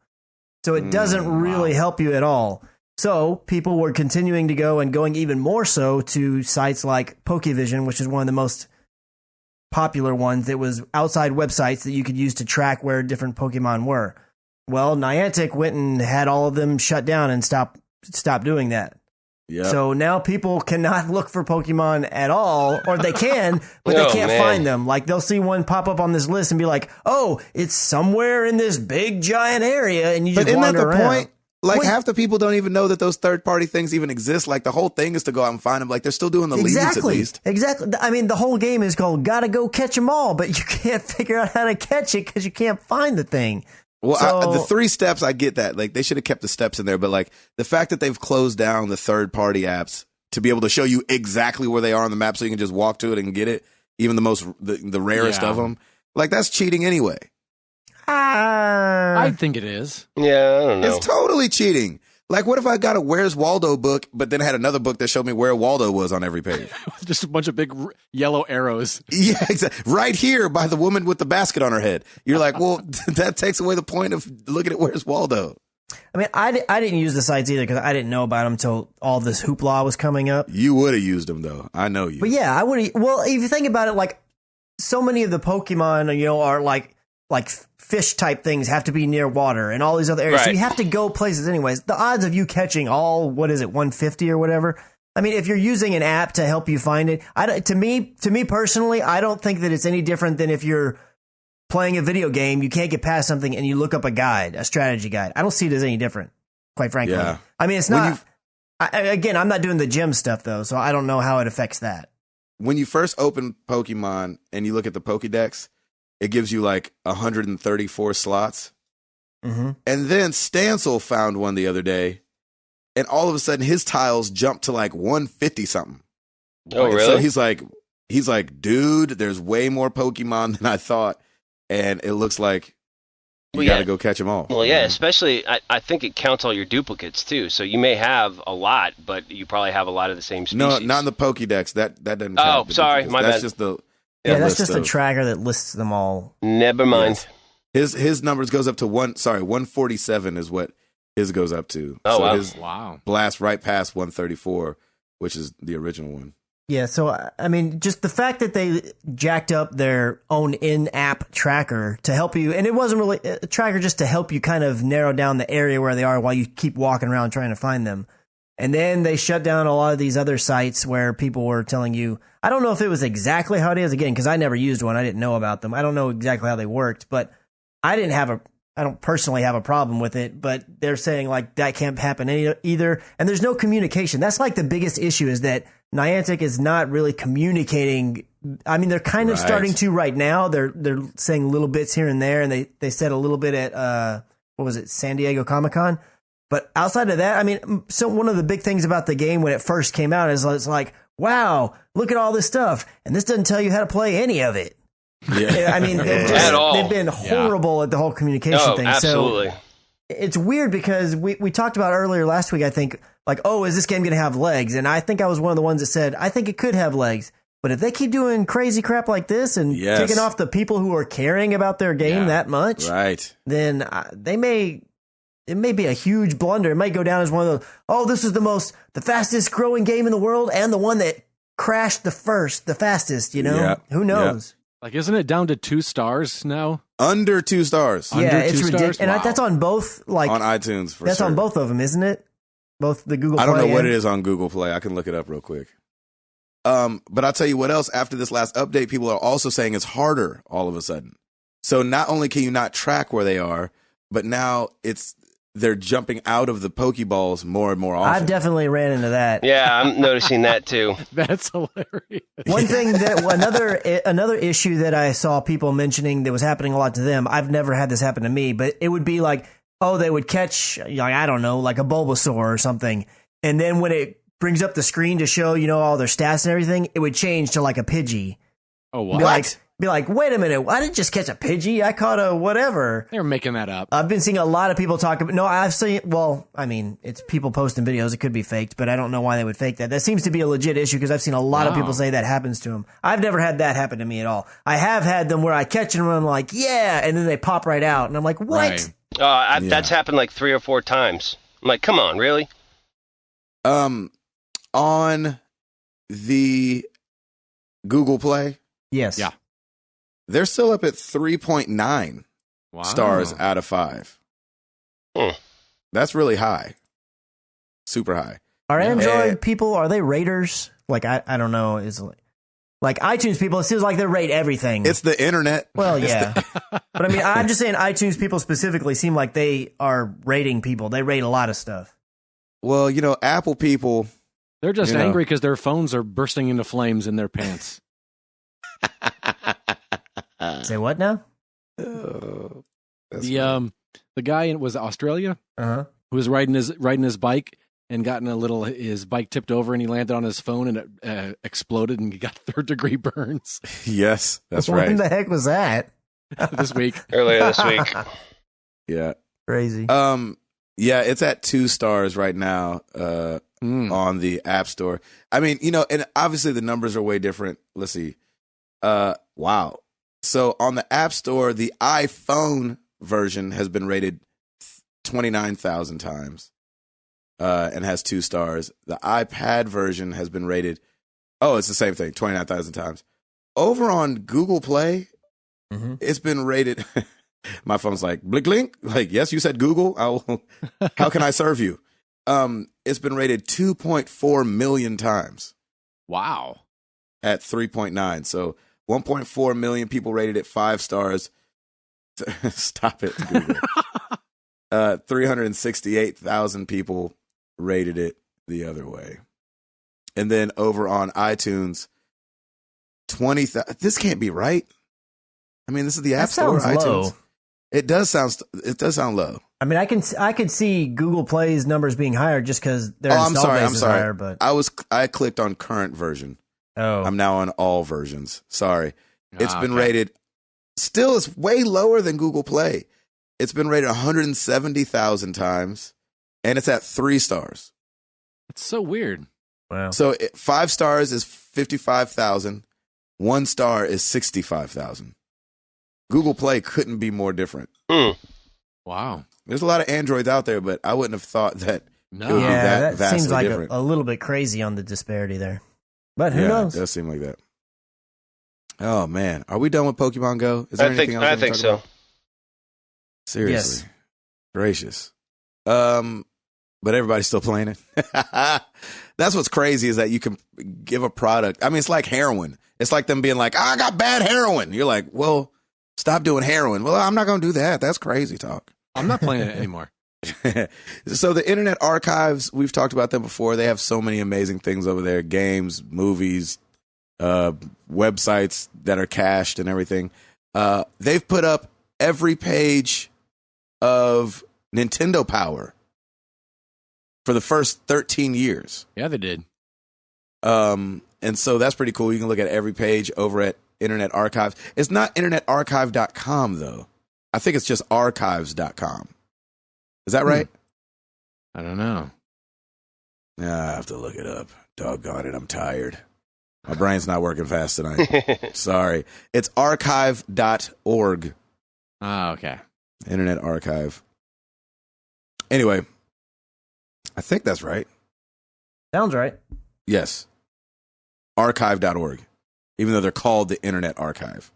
So it doesn't really help you at all. So people were continuing to go and going even more so to sites like Pokevision, which is one of the most popular ones. It was outside websites that you could use to track where different Pokemon were. Well, Niantic went and had all of them shut down and stop doing that. Yep. So now people cannot look for Pokemon at all, or they can, but they can't find them. Like, they'll see one pop up on this list and be like, oh, it's somewhere in this big giant area, and you just wander around. But isn't that the point? Like, half the people don't even know that those third-party things even exist. Like, the whole thing is to go out and find them. Like, they're still doing the leads at least. Exactly. I mean, the whole game is called Gotta Go Catch 'Em All, but you can't figure out how to catch it because you can't find the thing. Well, the 3 steps, I get that. Like, they should have kept the steps in there. But, like, the fact that they've closed down the third-party apps to be able to show you exactly where they are on the map so you can just walk to it and get it, even the rarest of them, like, that's cheating anyway. I think it is. Yeah, I don't know. It's totally cheating. Like, what if I got a Where's Waldo book, but then had another book that showed me where Waldo was on every page? Just a bunch of big yellow arrows. Yeah, exactly. Right here by the woman with the basket on her head. You're like, well, that takes away the point of looking at Where's Waldo. I mean, I didn't use the sites either because I didn't know about them until all this hoopla was coming up. You would have used them, though. I know you. But yeah, I would have. Well, if you think about it, like, so many of the Pokemon, are like fish type things have to be near water and all these other areas. Right. So you have to go places anyways. The odds of you catching all, 150 or whatever. I mean, if you're using an app to help you find it, to me personally, I don't think that it's any different than if you're playing a video game, you can't get past something and you look up a strategy guide. I don't see it as any different, quite frankly. Yeah. I mean, it's not, again, I'm not doing the gym stuff though, so I don't know how it affects that. When you first open Pokemon and you look at the Pokédex, it gives you like 134 slots. Mm-hmm. And then Stancil found one the other day, and all of a sudden his tiles jumped to like 150 something. Oh, really? So he's like, dude, there's way more Pokemon than I thought, and it looks like you got to go catch them all. Well, yeah, especially I think it counts all your duplicates too. So you may have a lot, but you probably have a lot of the same species. No, not in the Pokédex. That doesn't count. Oh, sorry, my bad. That's just the that's just a tracker that lists them all. Never mind. Yes. His numbers goes up to 147 is what his goes up to. Oh, so wow. His blast right past 134, which is the original one. Yeah, so, I mean, just the fact that they jacked up their own in-app tracker to help you, and it wasn't really a tracker just to help you kind of narrow down the area where they are while you keep walking around trying to find them. And then they shut down a lot of these other sites where people were telling you, I don't know if it was exactly how it is, again, because I never used one. I didn't know about them. I don't know exactly how they worked, but I don't personally have a problem with it, but they're saying like that can't happen either. And there's no communication. That's like the biggest issue is that Niantic is not really communicating. I mean, they're kind of starting to right now. They're saying little bits here and there, and they said a little bit at San Diego Comic-Con. But outside of that, I mean, so one of the big things about the game when it first came out is it's like, wow, look at all this stuff, and this doesn't tell you how to play any of it. Yeah. I mean, they've been horrible at the whole communication thing. Absolutely. So it's weird because we talked about earlier last week, I think, like, oh, is this game going to have legs? And I think I was one of the ones that said, I think it could have legs. But if they keep doing crazy crap like this and taking off the people who are caring about their game that much, right, then it may be a huge blunder. It might go down as one of those, this is the fastest growing game in the world and the one that crashed the fastest, you know? Yep. Who knows? Like, isn't it down to 2 stars now? Under 2 stars. Yeah, Under it's 2 ridiculous. stars? Wow. And that's on both, like, on iTunes, for that's sure. on both of them, isn't it? Both the Google Play. I don't know what and- it is on Google Play. I can look it up real quick. But I'll tell you what else. After this last update, people are also saying it's harder all of a sudden. So not only can you not track where they are, but now they're jumping out of the Pokeballs more and more often. I've definitely ran into that. Yeah, I'm noticing that too. That's hilarious. One thing that another issue that I saw people mentioning that was happening a lot to them. I've never had this happen to me, but it would be like, they would catch, like, I don't know, like a Bulbasaur or something, and then when it brings up the screen to show, all their stats and everything, it would change to like a Pidgey. Oh, what? Be like, wait a minute, I didn't just catch a Pidgey, I caught a whatever. They're making that up. I've been seeing a lot of people talk about, I've seen, it's people posting videos, it could be faked, but I don't know why they would fake that. That seems to be a legit issue because I've seen a lot of people say that happens to them. I've never had that happen to me at all. I have had them where I catch them and I'm like, yeah, and then they pop right out, and I'm like, what? Right. That's happened like 3 or 4 times. I'm like, come on, really? On the Google Play, Yes. Yeah. they're still up at 3.9 stars out of 5. That's really high. Super high. Are Android people, are they raters? Like, I don't know. Is like iTunes people, it seems like they rate everything. It's the internet. Well, yeah. But I mean, I'm just saying iTunes people specifically seem like they are rating people. They rate a lot of stuff. Well, Apple people. They're just angry because their phones are bursting into flames in their pants. Say what now? Oh, The guy was Australia Uh-huh. who was riding his bike and his bike tipped over and he landed on his phone and it exploded and he got 3rd-degree burns Yes, that's When right. the heck was that? this week. Earlier this week. Yeah. Crazy. Yeah, it's at 2 stars right now on the App Store. I mean, and obviously the numbers are way different. Let's see. Wow. So on the App Store, the iPhone version has been rated 29,000 times and has 2 stars. The iPad version has been rated, it's the same thing, 29,000 times. Over on Google Play, it's been rated... My phone's like, blink, blink. Like, yes, you said Google. How can I serve you? It's been rated 2.4 million times. Wow. At 3.9. So 1.4 million people rated it 5 stars. Stop it, Google. 368,000 people rated it the other way. And then over on iTunes, 20,000. This can't be right. I mean, this is the App Store. Sounds iTunes. low. It does sound low. I mean, I could see Google Play's numbers being higher just because their install base is higher. But I clicked on current version. Oh, I'm now on all versions. Sorry. It's been rated. Still, it's way lower than Google Play. It's been rated 170,000 times, and it's at 3 stars. It's so weird. wow. So 5 stars is 55,000. 1 star is 65,000. Google Play couldn't be more different. Wow. There's a lot of Androids out there, but I wouldn't have thought that No. it would be that vastly seems like different. a little bit crazy on the disparity there. But who Yeah, knows? it does seem like that. Oh, man. Are we done with Pokemon Go? Is there anything else I we can think talk so. about? Seriously. Yes. Gracious. But everybody's still playing it. That's what's crazy is that you can give a product. I mean, it's like heroin. It's like them being like, I got bad heroin. You're like, well, stop doing heroin. Well, I'm not going to do that. That's crazy talk. I'm not playing it anymore. So the Internet Archives, we've talked about them before. They have so many amazing things over there. Games, movies, websites that are cached and everything. They've put up every page of Nintendo Power for the first 13 years. Yeah, they did. And so that's pretty cool. You can look at every page over at Internet Archives. It's not internetarchive.com, though. I think it's just archives.com. Is that right? I don't know. Yeah, I have to look it up. Doggone it, I'm tired. My brain's not working fast tonight. Sorry. It's archive.org. Ah, okay. Internet Archive. Anyway, I think that's right. Sounds right. Yes. Archive.org. Even though they're called the Internet Archive.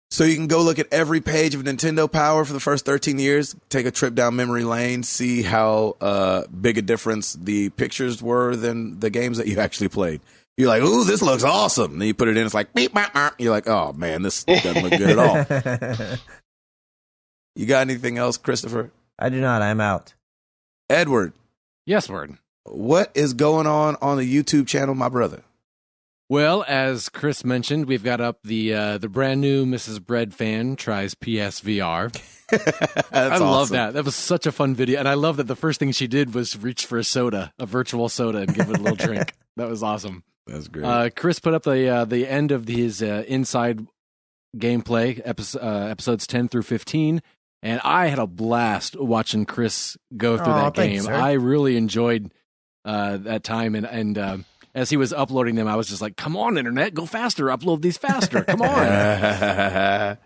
So you can go look at every page of Nintendo Power for the first 13 years, take a trip down memory lane, see how big a difference the pictures were than the games that you actually played. You're like, ooh, this looks awesome. Then you put it in, it's like, beep, beep, beep. You're like, oh, man, this doesn't look good at all. You got anything else, Christopher? I do not. I'm out. Edward. Yes, word. What is going on the YouTube channel, my brother? Well, as Chris mentioned, we've got up the brand new Mrs. Bread fan tries PSVR. I love that. That was such a fun video. And I love that the first thing she did was reach for a soda, a virtual soda, and give it a little drink. That was awesome. That's great. Chris put up the end of his inside gameplay, episodes 10 through 15. And I had a blast watching Chris go through that game. Thanks, I really enjoyed that time. And as he was uploading them, I was just like, come on, internet, go faster. Upload these faster. Come on.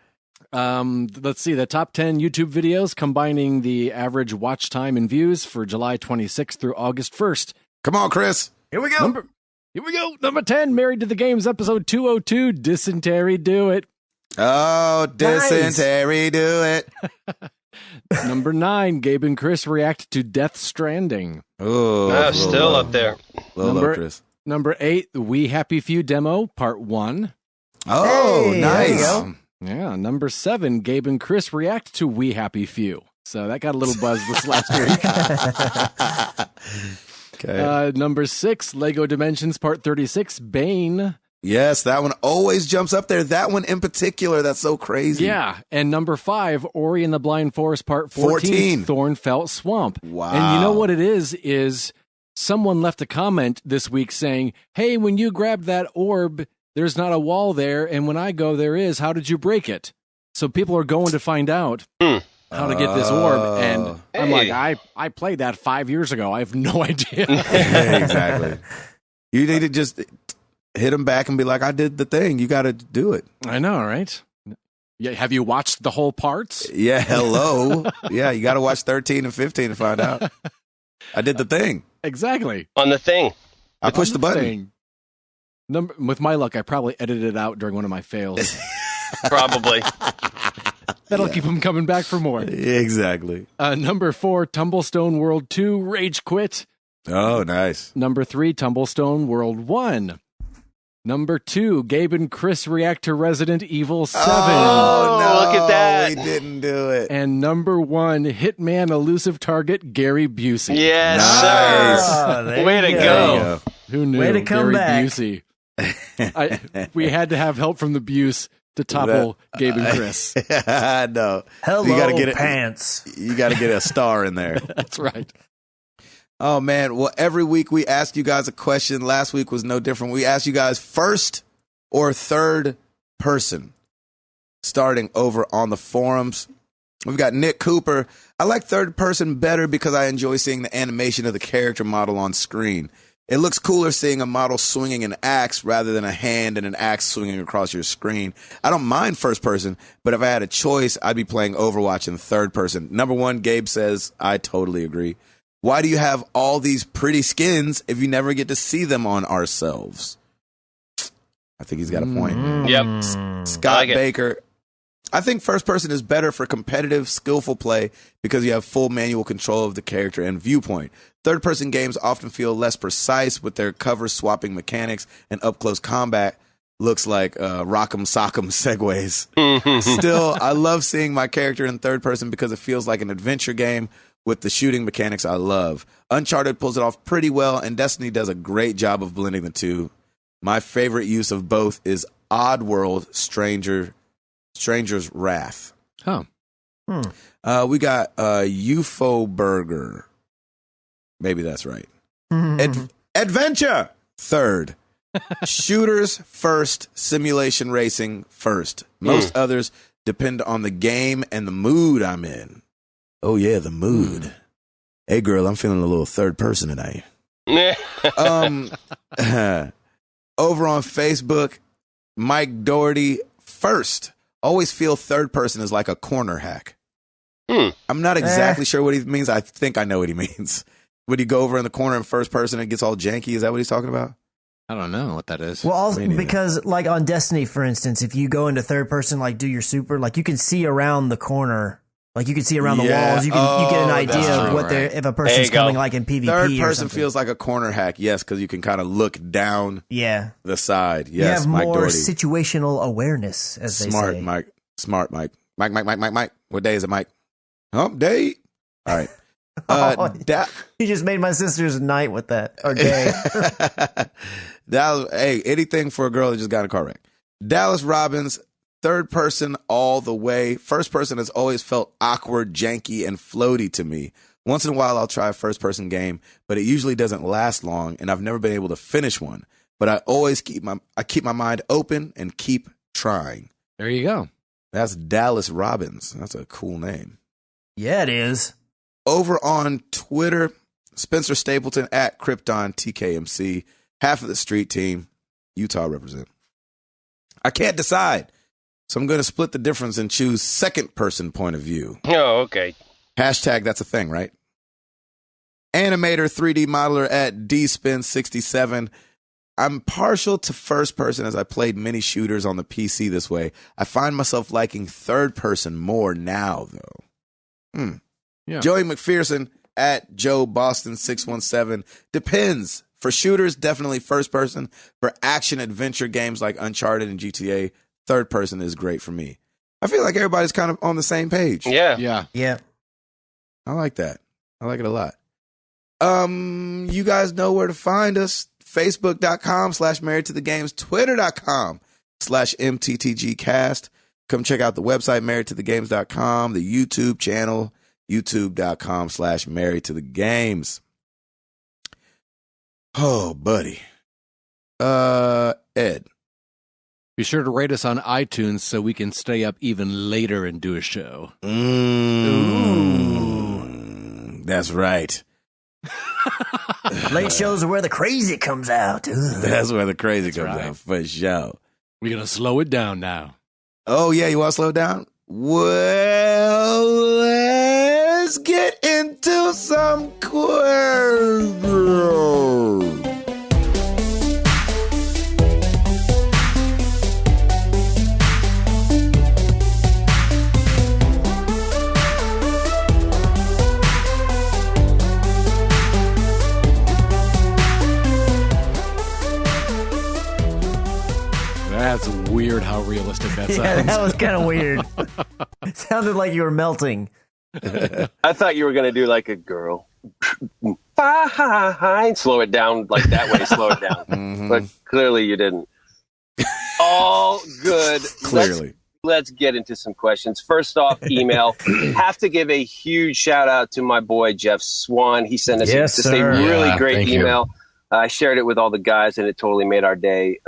Let's see. The top 10 YouTube videos combining the average watch time and views for July 26th through August 1st. Come on, Chris. Here we go. Number 10, Married to the Games, episode 202, Dysentery Do It. Oh, Dysentery Do It. Number 9, Gabe and Chris react to Death Stranding. Oh, still up there. Low, Chris. Number 8, the We Happy Few demo, part 1. Oh, Hey, nice. Yeah, number 7, Gabe and Chris react to We Happy Few. So that got a little buzz this last week. Okay. Number 6, Lego Dimensions Part 36, Bane. Yes, that one always jumps up there. That one in particular, that's so crazy. Yeah, and number 5, Ori and the Blind Forest Part 14, Thornfelt Swamp. Wow. And you know what it is someone left a comment this week saying, hey, when you grabbed that orb, there's not a wall there, and when I go, there is. How did you break it? So people are going to find out how to get this orb, and I'm like, I played that 5 years ago. I have no idea. Exactly. You need to just hit him back and be like, I did the thing. You got to do it. I know, right? Yeah, have you watched the whole parts? Yeah, hello. Yeah, you got to watch 13 and 15 to find out. I did the thing. Exactly. On the thing. I pushed the button. With my luck, I probably edited it out during one of my fails. Probably. That'll keep him coming back for more. Exactly. Number 4, Tumblestone World 2, Rage Quit. Oh, nice. Number 3, Tumblestone World 1. Number 2, Gabe and Chris react to Resident Evil 7. Oh, no. Look at that. We didn't do it. And number 1, Hitman Elusive Target, Gary Busey. Yes, Nice. sir. Way to go. Who knew? Way to come Gary back. Busey. We had to have help from the Buse to topple Gabe and Chris. No. Hello, you gotta get pants. You got to get a star in there. That's right. Oh, man. Well, every week we ask you guys a question. Last week was no different. We asked you guys first or third person, starting over on the forums. We've got Nick Cooper. I like third person better because I enjoy seeing the animation of the character model on screen. It looks cooler seeing a model swinging an axe rather than a hand and an axe swinging across your screen. I don't mind first person, but if I had a choice, I'd be playing Overwatch in third person. Number 1, Gabe says, I totally agree. Why do you have all these pretty skins if you never get to see them on ourselves? I think he's got a point. Yep. Scott like Baker. I think first person is better for competitive, skillful play because you have full manual control of the character and viewpoint. Third person games often feel less precise with their cover swapping mechanics, and up close combat looks like rock'em sock'em segues. Still, I love seeing my character in third person because it feels like an adventure game with the shooting mechanics I love. Uncharted pulls it off pretty well, and Destiny does a great job of blending the two. My favorite use of both is Oddworld Stranger's Wrath. Huh. We got UFO Burger. Maybe that's right. Adventure third. Shooters first. Simulation racing first. Most others depend on the game and the mood I'm in. Oh, yeah, the mood. Hey, girl, I'm feeling a little third person tonight. Over on Facebook, Mike Doherty first. Always feel third person is like a corner hack. I'm not exactly sure what he means. I think I know what he means. Would he go over in the corner in first person and it gets all janky? Is that what he's talking about? I don't know what that is. Well, also, because like on Destiny, for instance, if you go into third person, like do your super, like you can see around the corner, like you can see around the walls. You can you get an idea of what they're if a person's coming like in PvP. Third or person something. feels like a corner hack, yes, because you can kind of look down the side. Yes, you have Mike more Doherty. situational awareness, as they Smart, say. Mike. Smart, Mike. Mike. What day is it, Mike? Hump day. All right. You just made my sister's night with that, or day. Anything for a girl that just got in a car wreck. Dallas Robbins, third person all the way. First person has always felt awkward, janky, and floaty to me. Once in a while, I'll try a first person game, but it usually doesn't last long, and I've never been able to finish one. But I always keep my mind open and keep trying. There you go. That's Dallas Robbins. That's a cool name. Yeah, it is. Over on Twitter, Spencer Stapleton at Krypton TKMC, half of the street team, Utah represent. I can't decide, so I'm going to split the difference and choose second person point of view. Oh, okay. Hashtag that's a thing, right? Animator 3D modeler at DSpin67. I'm partial to first person as I played many shooters on the PC this way. I find myself liking third person more now, though. Yeah. Joey McPherson at Joe Boston 617. Depends. For shooters, definitely first person. For action adventure games like Uncharted and GTA, third person is great for me. I feel like everybody's kind of on the same page. Yeah. I like that. I like it a lot. You guys know where to find us. Facebook.com/married to the games, Twitter.com/MTTGcast. Come check out the website, marriedtothegames.com, the YouTube channel, youtube.com/married to the games. Oh, buddy. Ed. Be sure to rate us on iTunes so we can stay up even later and do a show. That's right. Late shows are where the crazy comes out. That's where the crazy comes out, for sure. We're going to slow it down now. Oh, yeah, you want to slow it down? Well, let's get into some questions. That's weird how realistic that sounds. Yeah, that was kind of weird. It sounded like you were melting. I thought you were going to do like a girl. And slow it down like that way, slow it down. Mm-hmm. But clearly you didn't. All good. Clearly. Let's get into some questions. First off, email. Have to give a huge shout out to my boy, Jeff Swan. He sent us just a really great email. I shared it with all the guys, and it totally made our day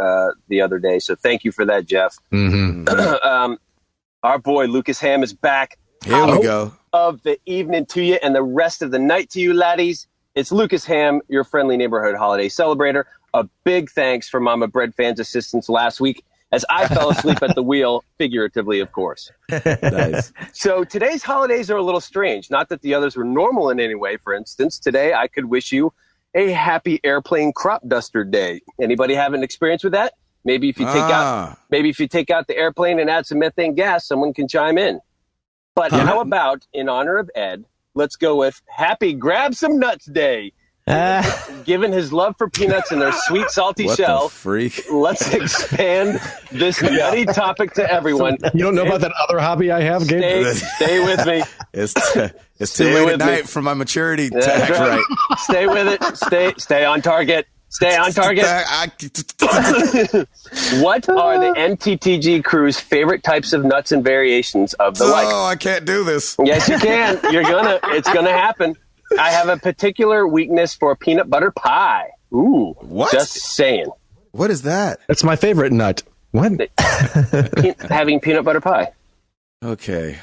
the other day. So thank you for that, Jeff. Mm-hmm. Our boy, Lucas Ham, is back. Here we go. Of the evening to you and the rest of the night to you, laddies. It's Lucas Ham, your friendly neighborhood holiday celebrator. A big thanks for Mama Bread fans' assistance last week as I fell asleep at the wheel, figuratively, of course. Nice. So today's holidays are a little strange. Not that the others were normal in any way. For instance, today I could wish you a happy airplane crop duster day. Anybody have an experience with that? Maybe if you take out the airplane and add some methane gas, someone can chime in. But how about, in honor of Ed, let's go with Happy Grab Some Nuts Day. Given his love for peanuts and their sweet, salty shell, let's expand this nutty topic to everyone. You don't know about that other hobby I have, Gabe? Stay with me. It's too late at night for my maturity to act right. Stay with it. Stay on target. Stay on target. What are the MTTG crew's favorite types of nuts and variations of the like? Oh, I can't do this. Yes, you can. It's gonna happen. I have a particular weakness for peanut butter pie. Ooh. What? Just saying. What is that? That's my favorite nut. What? Having peanut butter pie. Okay.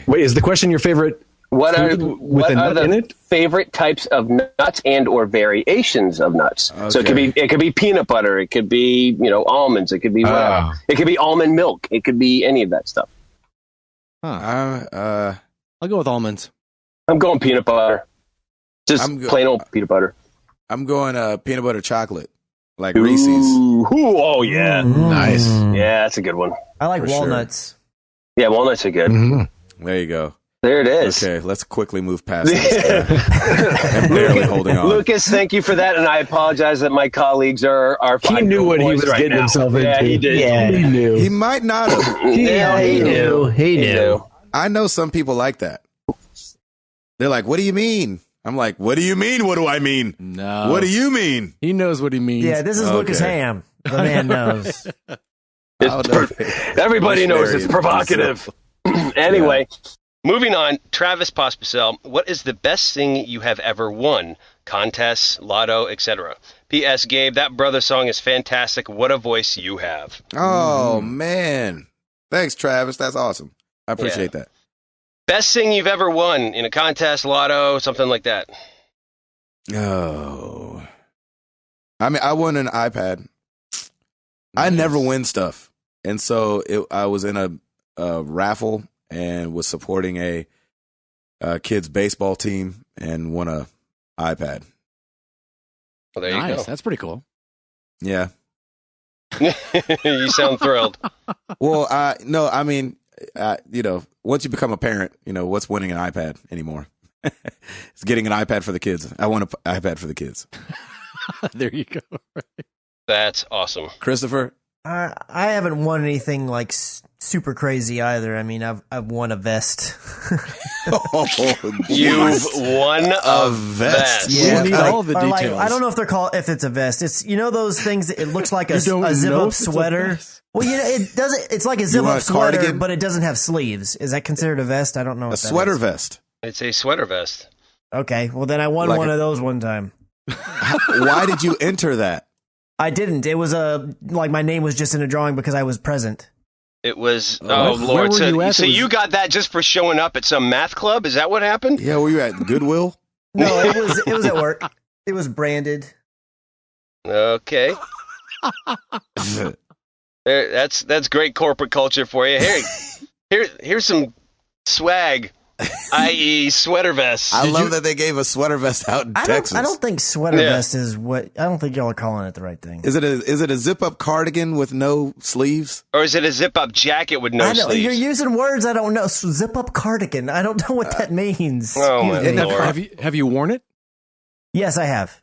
Wait, is the question your favorite What are Food with a nut in the it? favorite types of nuts and or variations of nuts? So it could be peanut butter, it could be almonds, it could be whatever. It could be almond milk, it could be any of that stuff. I'll go with almonds. I'm going peanut butter, just plain old peanut butter. I'm going peanut butter chocolate, like Reese's. Ooh, oh yeah, Nice. yeah, that's a good one. I like For walnuts. Yeah, walnuts are good. Mm-hmm. There you go. There it is. Okay, let's quickly move past this. I'm barely holding on. Lucas, thank you for that, and I apologize that my colleagues are He knew what he was right getting now. himself into. Yeah, he did. Yeah. He knew. He might not have. He knew. He knew. I know some people like that. They're like, "What do you mean?" I'm like, "What do you mean? What do I mean? No. What do you mean?" He knows what he means. Yeah, this is Okay. Lucas Ham. The man knows. Everybody knows it's Very provocative. Anyway, moving on. Travis Pospisil, what is the best thing you have ever won? Contests, lotto, etc. P.S. Gabe, that brother song is fantastic. What a voice you have. Oh man, thanks, Travis. That's awesome. I appreciate that. Best thing you've ever won in a contest, lotto, something like that. Oh, I mean, I won an iPad. I never win stuff, and so I was in a raffle and was supporting a kids baseball team and won a iPad. Well, there you Nice. go. That's pretty cool. Yeah. You sound thrilled. Well, no, I mean, once you become a parent, what's winning an iPad anymore? It's getting an iPad for the kids. I want an iPad for the kids. There you go. That's awesome. Christopher? I haven't won anything like super crazy either. I mean, I've won a vest. Oh, You've won a vest. vest. Yeah. We need all the or like, details. I don't know if they're called if it's a vest. It's those things that it looks like a You don't zip know up if it's a sweater. vest? Well, it doesn't. It's like a zip want up a sweater, cardigan? but it doesn't have sleeves. Is that considered a vest? I don't know. A What that sweater is. vest. It's a sweater vest. Okay, well then I won Like one a- of those one time. Why did you enter that? I didn't. It was like my name was just in a drawing because I was present. It was, Where Lord. were So, you at? so It was- you got that just for showing up at some math club? Is that what happened? Yeah, were you at Goodwill? No, it was at work. It was branded. Okay. That's great corporate culture for you. Here's some swag, i.e. sweater vests. I love that they gave a sweater vest out in Texas. I don't think sweater Yeah. vest is what. I don't think y'all are calling it the right thing. Is it a zip up cardigan with no sleeves? Or is it a zip-up jacket with no I don't, sleeves? you're using words I don't know. Zip up cardigan. I don't know what that means. Oh, my Excuse me. Lord. Have you worn it? Yes, I have.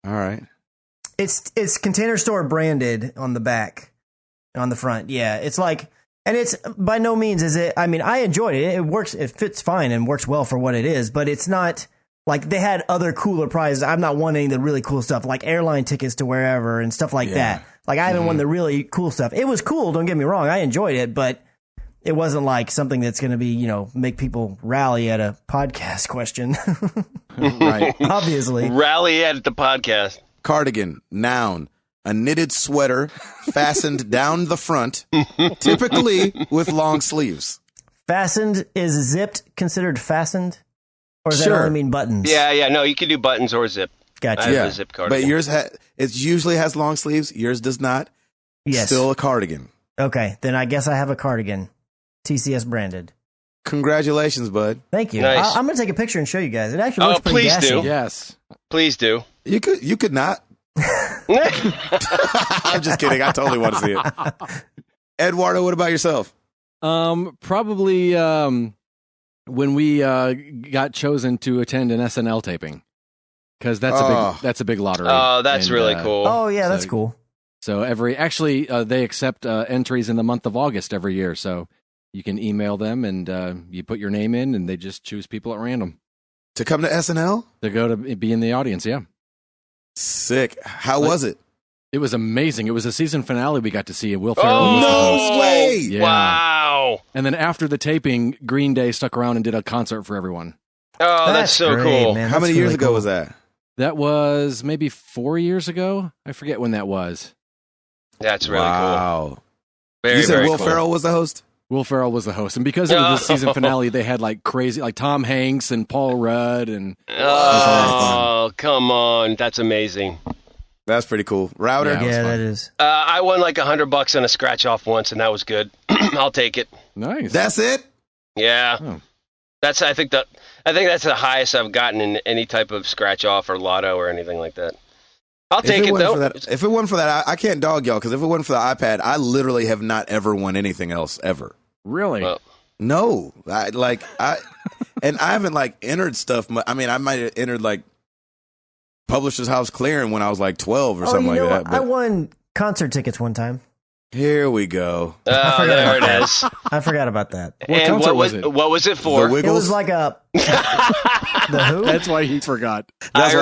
All right. It's Container Store branded on the back, on the front. Yeah, it's like, and it's by no means is it. I mean, I enjoyed it. It works. It fits fine and works well for what it is. But it's not like they had other cooler prizes. I'm not wanting the really cool stuff like airline tickets to wherever and stuff like that. Like I haven't won the really cool stuff. It was cool. Don't get me wrong. I enjoyed it, but it wasn't like something that's going to be make people rally at a podcast question. Right. Obviously. Rally at the podcast. Cardigan, noun. A knitted sweater fastened down the front, typically with long sleeves. Fastened is zipped considered fastened? Or does that Sure. only mean buttons? Yeah. No, you can do buttons or zip. Gotcha. I have Yeah, a zip cardigan. but yours it usually has long sleeves. Yours does not. Yes. Still a cardigan. Okay, then I guess I have a cardigan. TCS branded. Congratulations, bud. Thank you. Nice. I'm going to take a picture and show you guys. It actually Oh, looks pretty please gassy. do. Yes. Please do. You could not. I'm just kidding. I totally want to see it. Eduardo, what about yourself? Probably when we got chosen to attend an SNL taping, because that's a big lottery. Oh, that's And, really cool. Oh, yeah, that's So- cool. So they accept entries in the month of August every year. So you can email them and you put your name in, and they just choose people at random To come to SNL? to go to be in the audience. Yeah, Sick. How was it? it was amazing. It was a season finale we got to see. Will Ferrell was the no host. way! Yeah. Wow. And then after the taping, Green Day stuck around and did a concert for everyone. Oh, that's so great, cool. man. How many That's years really ago cool. was that? That was maybe 4 years ago. I forget when that was. That's really cool. Wow. Very, You said very Will cool. Ferrell was the host? Will Ferrell was the host, and because it was the season finale, they had like crazy, like Tom Hanks and Paul Rudd, and oh, come on, that's amazing. That's pretty cool. Router? Yeah, that is. I won like $100 on a scratch off once, and that was good. I'll take it. Nice. That's it? Yeah, Oh. I think that's the highest I've gotten in any type of scratch off or lotto or anything like that. I'll take it though. If it wasn't for that, I can't dog y'all, because if it wasn't for the iPad, I literally have not ever won anything else ever. Really? Well, No, and I haven't like entered stuff. I mean, I might have entered like Publisher's House Clearing when I was like 12 or something like that. I won concert tickets one time. Here we go. oh, there it is. I forgot about that. And concert was it? What was it for? The Wiggles? It was like a the who? That's why he forgot. That's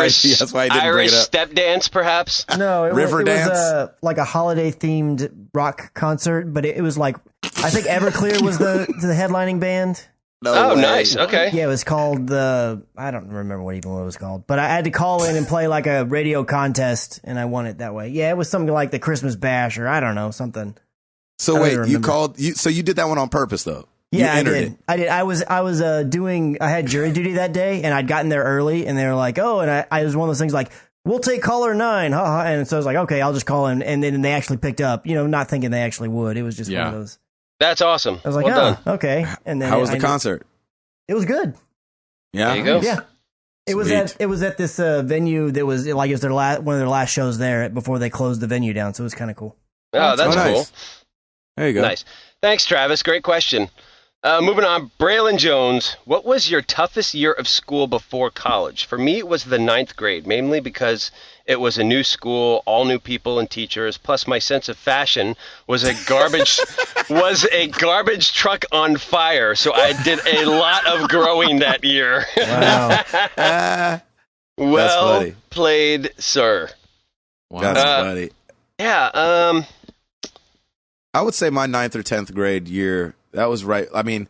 why I didn't bring Irish it up. step dance, perhaps. No, it River was dance? like a holiday themed rock concert, but it was like I think Everclear was the headlining band. No Oh, way. nice. Okay. Yeah, it was called I don't remember what it was called, but I had to call in and play like a radio contest, and I won it that way. Yeah, it was something like the Christmas Bash or I don't know, something. So I wait, don't you remember. so you did that one on purpose though? Yeah, you I did. it. I did. I was I had jury duty that day, and I'd gotten there early, and they were like, "Oh," and I was one of those things like, "We'll take caller 9," haha. And so I was like, "Okay, I'll just call in," and then they actually picked up, not thinking they actually would. It was just one of those. That's awesome. I was like, well done. okay. And then How was the concert? It was good. Yeah, There you go. Yeah. It was at this venue that was like it was one of their last shows there before they closed the venue down, so it was kind of cool. Oh, that's nice. cool. There you go. Nice. Thanks, Travis. Great question. Moving on, Braylon Jones. What was your toughest year of school before college? For me, it was the 9th grade, mainly because it was a new school, all new people and teachers. Plus, my sense of fashion was a garbage truck on fire. So I did a lot of growing that year. Wow. Well funny. played, sir. Wow. That's funny. Yeah. I would say my 9th or 10th grade year, that was right. I mean,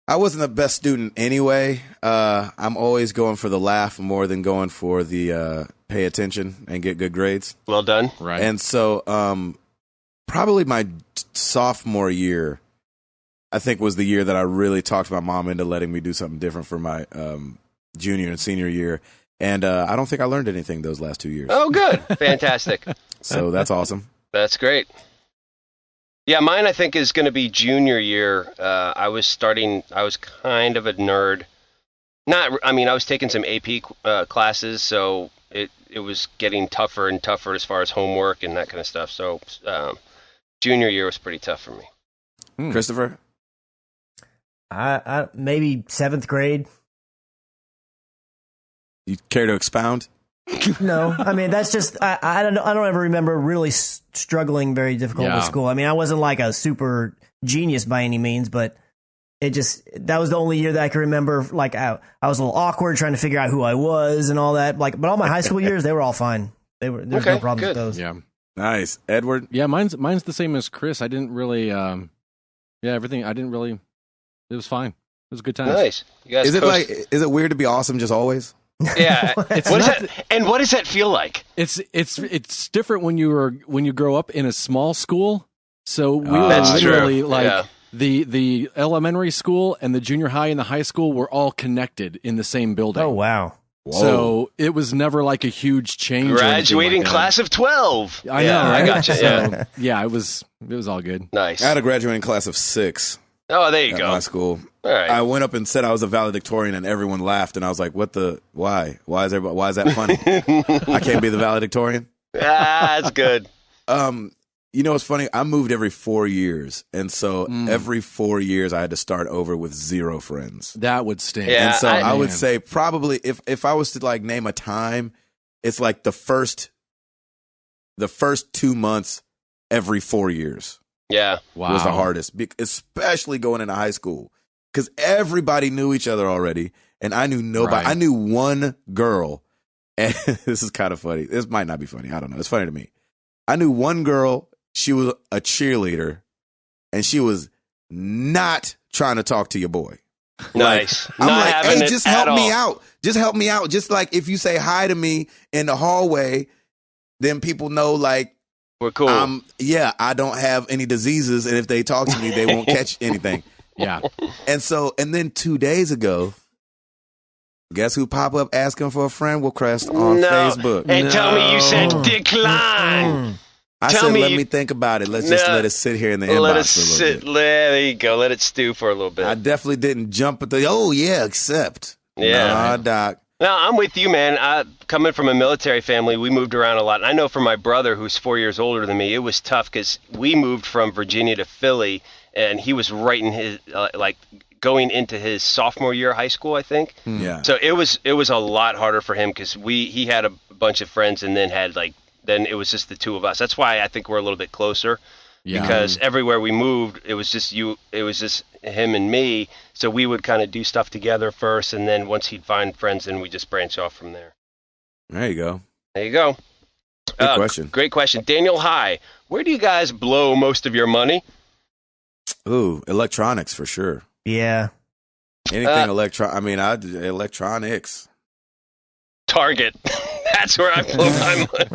I wasn't the best student anyway. I'm always going for the laugh more than going for the pay attention and get good grades. Well done. Right. And so probably my sophomore year, I think, was the year that I really talked my mom into letting me do something different for my junior and senior year. And I don't think I learned anything those last 2 years. Oh, good. Fantastic. So that's awesome. That's great. Yeah, mine I think is going to be junior year. I was kind of a nerd. I was taking some AP classes, so it was getting tougher and tougher as far as homework and that kind of stuff. So junior year was pretty tough for me. Christopher? I maybe 7th grade. You care to expound? No, I mean that's just I don't ever remember really struggling very difficult with school. I mean, I wasn't like a super genius by any means, but that was the only year that I can remember. Like I was a little awkward trying to figure out who I was and all that. Like, but all my high school years they were all fine. There's no problems with those. Yeah. Nice. Edward? Yeah, mine's the same as Chris. I didn't really everything I didn't really it was fine. It was a good time. Nice. You guys Is it weird to be awesome just always? Yeah. What does that feel like? It's different when you grow up in a small school. So we were That's literally true. like Yeah. the elementary school and the junior high and the high school were all connected in the same building. Oh wow. Whoa. So it was never like a huge change. or anything Graduating like that. class of 12. I know. Right? I gotcha. Yeah. So, yeah, it was all good. Nice. I had a graduating class of 6 Oh, there you at go. my school. All right. I went up and said I was a valedictorian, and everyone laughed. And I was like, why? Why is that funny? I can't be the valedictorian? That's good. You know what's funny? I moved every 4 years. And so every 4 years I had to start over with 0 friends. That would stink. Yeah. And so I would Man. say probably if I was to like name a time, it's like the first 2 months every 4 years Yeah. Wow. was the hardest, especially going into high school, because everybody knew each other already, and I knew nobody. Right. I knew one girl, and this is kind of funny. This might not be funny. I don't know. It's funny to me. I knew one girl. She was a cheerleader, and she was not trying to talk to your boy. Nice. I'm Not like, having hey, it just at help me all. out. Just help me out. Just like if you say hi to me in the hallway, then people know like We're cool. Yeah, I don't have any diseases, and if they talk to me, they won't catch anything. Yeah. And then 2 days ago, guess who popped up asking for a friend request on Facebook? And tell me you said decline. I Tell said, me let you- me think about it. Let's just let it sit here in the inbox Let it for a little sit. bit. There you go. Let it stew for a little bit. I definitely didn't jump at the, accept. Yeah. Nah, Doc. No, I'm with you, man. Coming from a military family, we moved around a lot. And I know for my brother, who's 4 years older than me, it was tough because we moved from Virginia to Philly, and he was right in his going into his sophomore year of high school, I think. Yeah. So it was a lot harder for him because he had a bunch of friends, and then then it was just the two of us. That's why I think we're a little bit closer. Yeah. Because everywhere we moved, it was just him and me. So we would kind of do stuff together first, and then once he'd find friends, then we just branch off from there. There you go. There you go. Good question. Great question. Daniel High, where do you guys blow most of your money? Ooh, electronics for sure. Yeah. Anything electronics. Target. That's where I blow my money.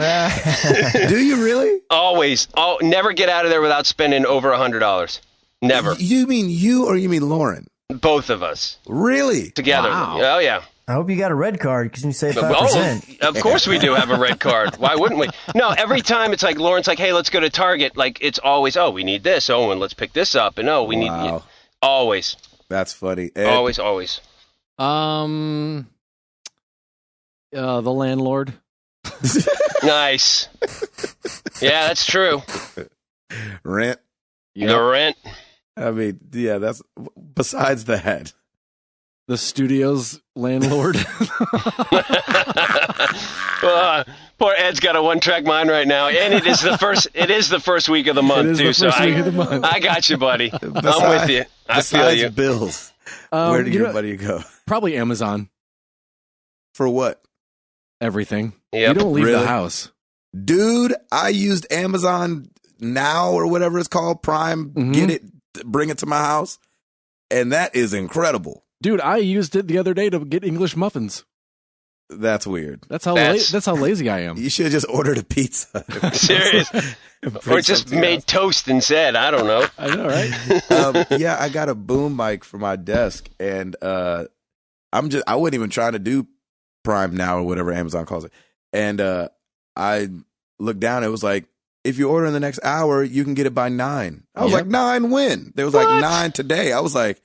Do you really? Always. Never get out of there without spending over $100. Never. You mean you or you mean Lauren? Both of us. Really? Together. Wow. Oh, yeah. I hope you got a red card because you save 5%. Oh, of course we do have a red card. Why wouldn't we? No, every time it's like Lauren's like, hey, let's go to Target. Like, it's always, we need this. Oh, and let's pick this up. And we need. Always. That's funny. Ed? Always. The landlord. Nice. Yeah, that's true. Rent. The rent. I mean, yeah, that's besides that. The studio's landlord. Poor Ed's got a one-track mind right now, and it is the first week of the month too. So I got you, buddy. I'm with you. I feel you. Bills. Where do your buddy go? Probably Amazon. For what? Everything. Yep. You don't leave Really? the house. Dude, I used Amazon Now or whatever it's called, Prime, get it, bring it to my house, and that is incredible. Dude, I used it the other day to get English muffins. That's weird. That's how lazy I am. You should have just ordered a pizza. Serious. Or just made toast instead. I don't know. I know, right? Yeah, I got a boom mic for my desk, and I wasn't even trying to do Prime Now or whatever Amazon calls it. And I looked down, it was like, if you order in the next hour, you can get it by 9. I was like, 9 when? There was like 9 today. I was like,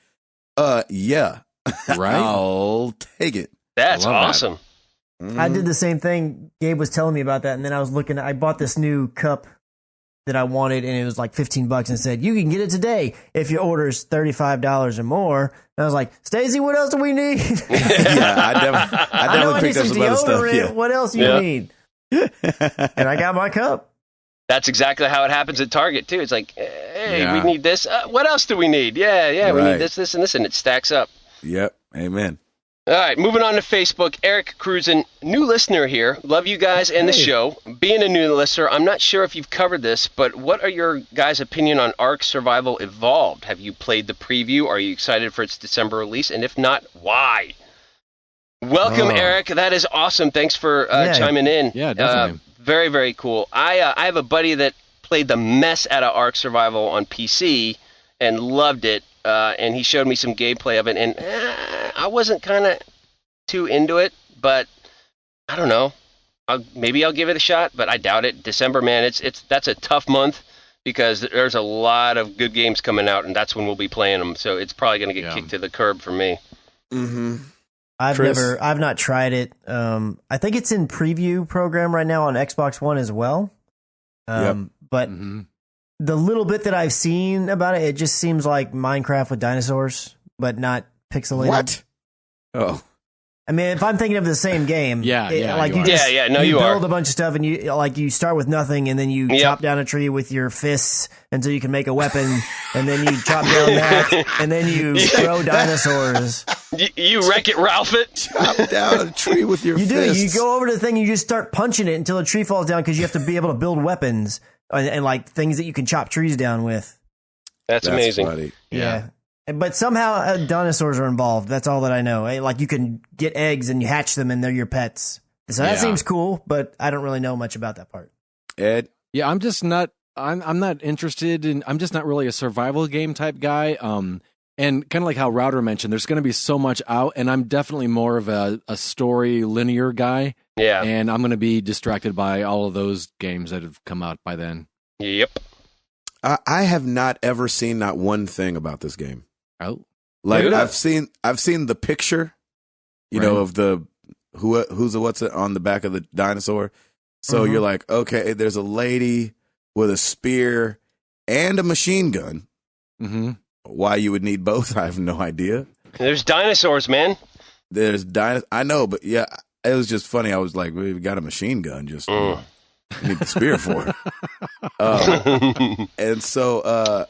yeah. Right? I'll take it. That's I love awesome. I did the same thing. Gabe was telling me about that, and then I was looking. I bought this new cup that I wanted, and it was like $15, and said you can get it today if your order is $35 or more. And I was like, Stacey, what else do we need? Yeah, I definitely picked up some other stuff. Yeah. What else do you need? And I got my cup. That's exactly how it happens at Target too. It's like, hey, we need this. What else do we need? Yeah, we need this, and this, and it stacks up. Yep. Amen. All right, moving on to Facebook. Eric Cruzen, new listener here. Love you guys and the show. Being a new listener, I'm not sure if you've covered this, but what are your guys' opinion on Ark Survival Evolved? Have you played the preview? Are you excited for its December release? And if not, why? Welcome, Eric. That is awesome. Thanks for chiming in. Yeah, definitely. Very, very cool. I have a buddy that played the mess out of Ark Survival on PC and loved it. And he showed me some gameplay of it, and I wasn't kind of too into it, but I don't know. Maybe I'll give it a shot, but I doubt it. December, man, that's a tough month because there's a lot of good games coming out, and that's when we'll be playing them. So it's probably going to get kicked to the curb for me. Mm-hmm. I've not tried it. I think it's in preview program right now on Xbox One as well. But the little bit that I've seen about it just seems like Minecraft with dinosaurs, but not pixelated. What? Oh. I mean, if I'm thinking of the same game, you are. You build a bunch of stuff, and you start with nothing, and then you chop down a tree with your fists until you can make a weapon, and then you chop down that, and then you throw dinosaurs. You Wreck-It Ralph it. Chop down a tree with your fists. You do. You go over to the thing, you just start punching it until a tree falls down because you have to be able to build weapons and like things that you can chop trees down with. That's amazing. Funny. Yeah. But somehow dinosaurs are involved. That's all that I know. Like you can get eggs and you hatch them and they're your pets. So that seems cool, but I don't really know much about that part. Ed? Yeah, I'm just not. I'm not interested in. I'm just not really a survival game type guy. And kind of like how Router mentioned, there's going to be so much out, and I'm definitely more of a story linear guy. Yeah. And I'm going to be distracted by all of those games that have come out by then. Yep. I have not ever seen not one thing about this game. Oh, Like Really? I've seen the picture, know, of the what's it on the back of the dinosaur. So you're like, okay, there's a lady with a spear and a machine gun. mm-hmm. Why you would need both, I have no idea. There's dinosaurs, man. There's I know, but yeah, it was just funny. I was like, we've got a machine gun, just you know, need the spear for it. And so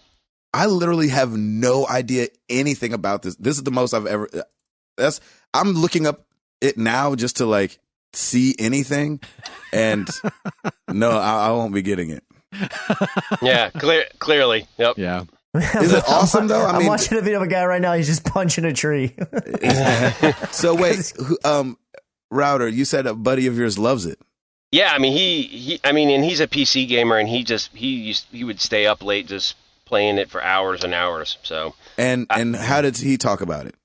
I literally have no idea anything about this. This is the most I've ever. I'm looking up it now just to like see anything, and no, I won't be getting it. Yeah, clearly. Yep. Yeah. Is it awesome though? I'm watching a video of a guy right now. He's just punching a tree. So wait, Router, you said a buddy of yours loves it. Yeah, I mean and he's a PC gamer, and he would stay up late just playing it for hours and hours. So And how did he talk about it?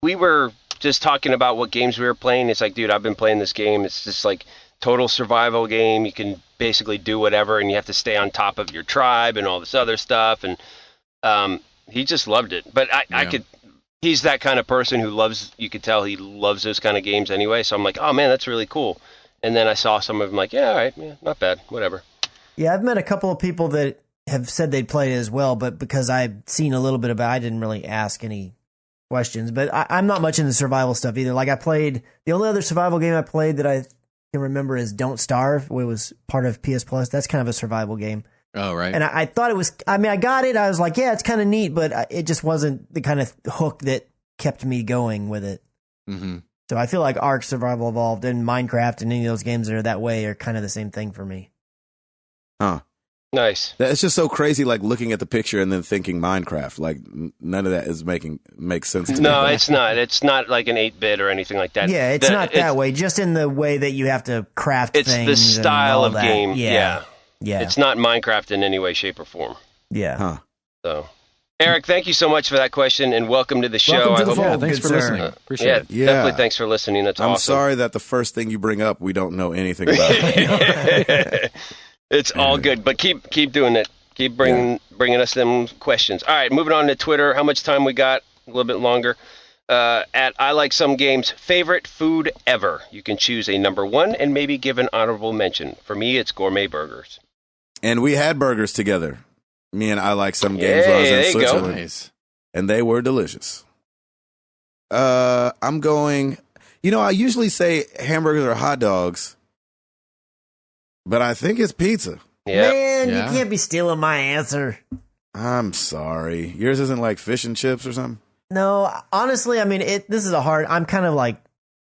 We were just talking about what games we were playing. It's like, dude, I've been playing this game. It's just like total survival game. You can basically do whatever, and you have to stay on top of your tribe and all this other stuff. And he just loved it. But he's that kind of person who loves, you could tell he loves those kind of games anyway. So I'm like, oh man, that's really cool. And then I saw some of them like, yeah, all right, yeah, not bad, whatever. Yeah, I've met a couple of people that have said they'd played it as well, but because I've seen a little bit about it, I didn't really ask any questions. But I'm not much into survival stuff either. Like the only other survival game I played that I can remember is Don't Starve, it was part of PS Plus. That's kind of a survival game. Oh, right. And I thought it was, I got it. I was like, yeah, it's kind of neat, but it just wasn't the kind of hook that kept me going with it. Mm-hmm. So I feel like Ark Survival Evolved and Minecraft and any of those games that are that way are kind of the same thing for me. Huh. Nice. It's just so crazy, like looking at the picture and then thinking Minecraft. Like none of that makes sense to me. No, it's not. It's not like an 8-bit or anything like that. Yeah, it's not that way. Just in the way that you have to craft things. It's the style of game. Yeah. It's not Minecraft in any way, shape, or form. Yeah. Huh. So, Eric, thank you so much for that question, and welcome to the show. Welcome to the fold, Yeah, thanks good for sir. listening. Appreciate it. Yeah. Definitely thanks for listening. That's I'm awesome. sorry that the first thing you bring up we don't know anything about. It's all good, but keep doing it. Keep bringing us them questions. All right, moving on to Twitter. How much time we got? A little bit longer. At I Like Some Games, favorite food ever. You can choose a number one and maybe give an honorable mention. For me, it's gourmet burgers. And we had burgers together. Me and I Like Some Games when I was in there you go. Switzerland. Nice. And they were delicious. I'm going, I usually say hamburgers or hot dogs, but I think it's pizza. Yeah. Man, Yeah. you can't be stealing my answer. I'm sorry. Yours isn't like fish and chips or something? No, honestly, I mean, this is I'm kind of like,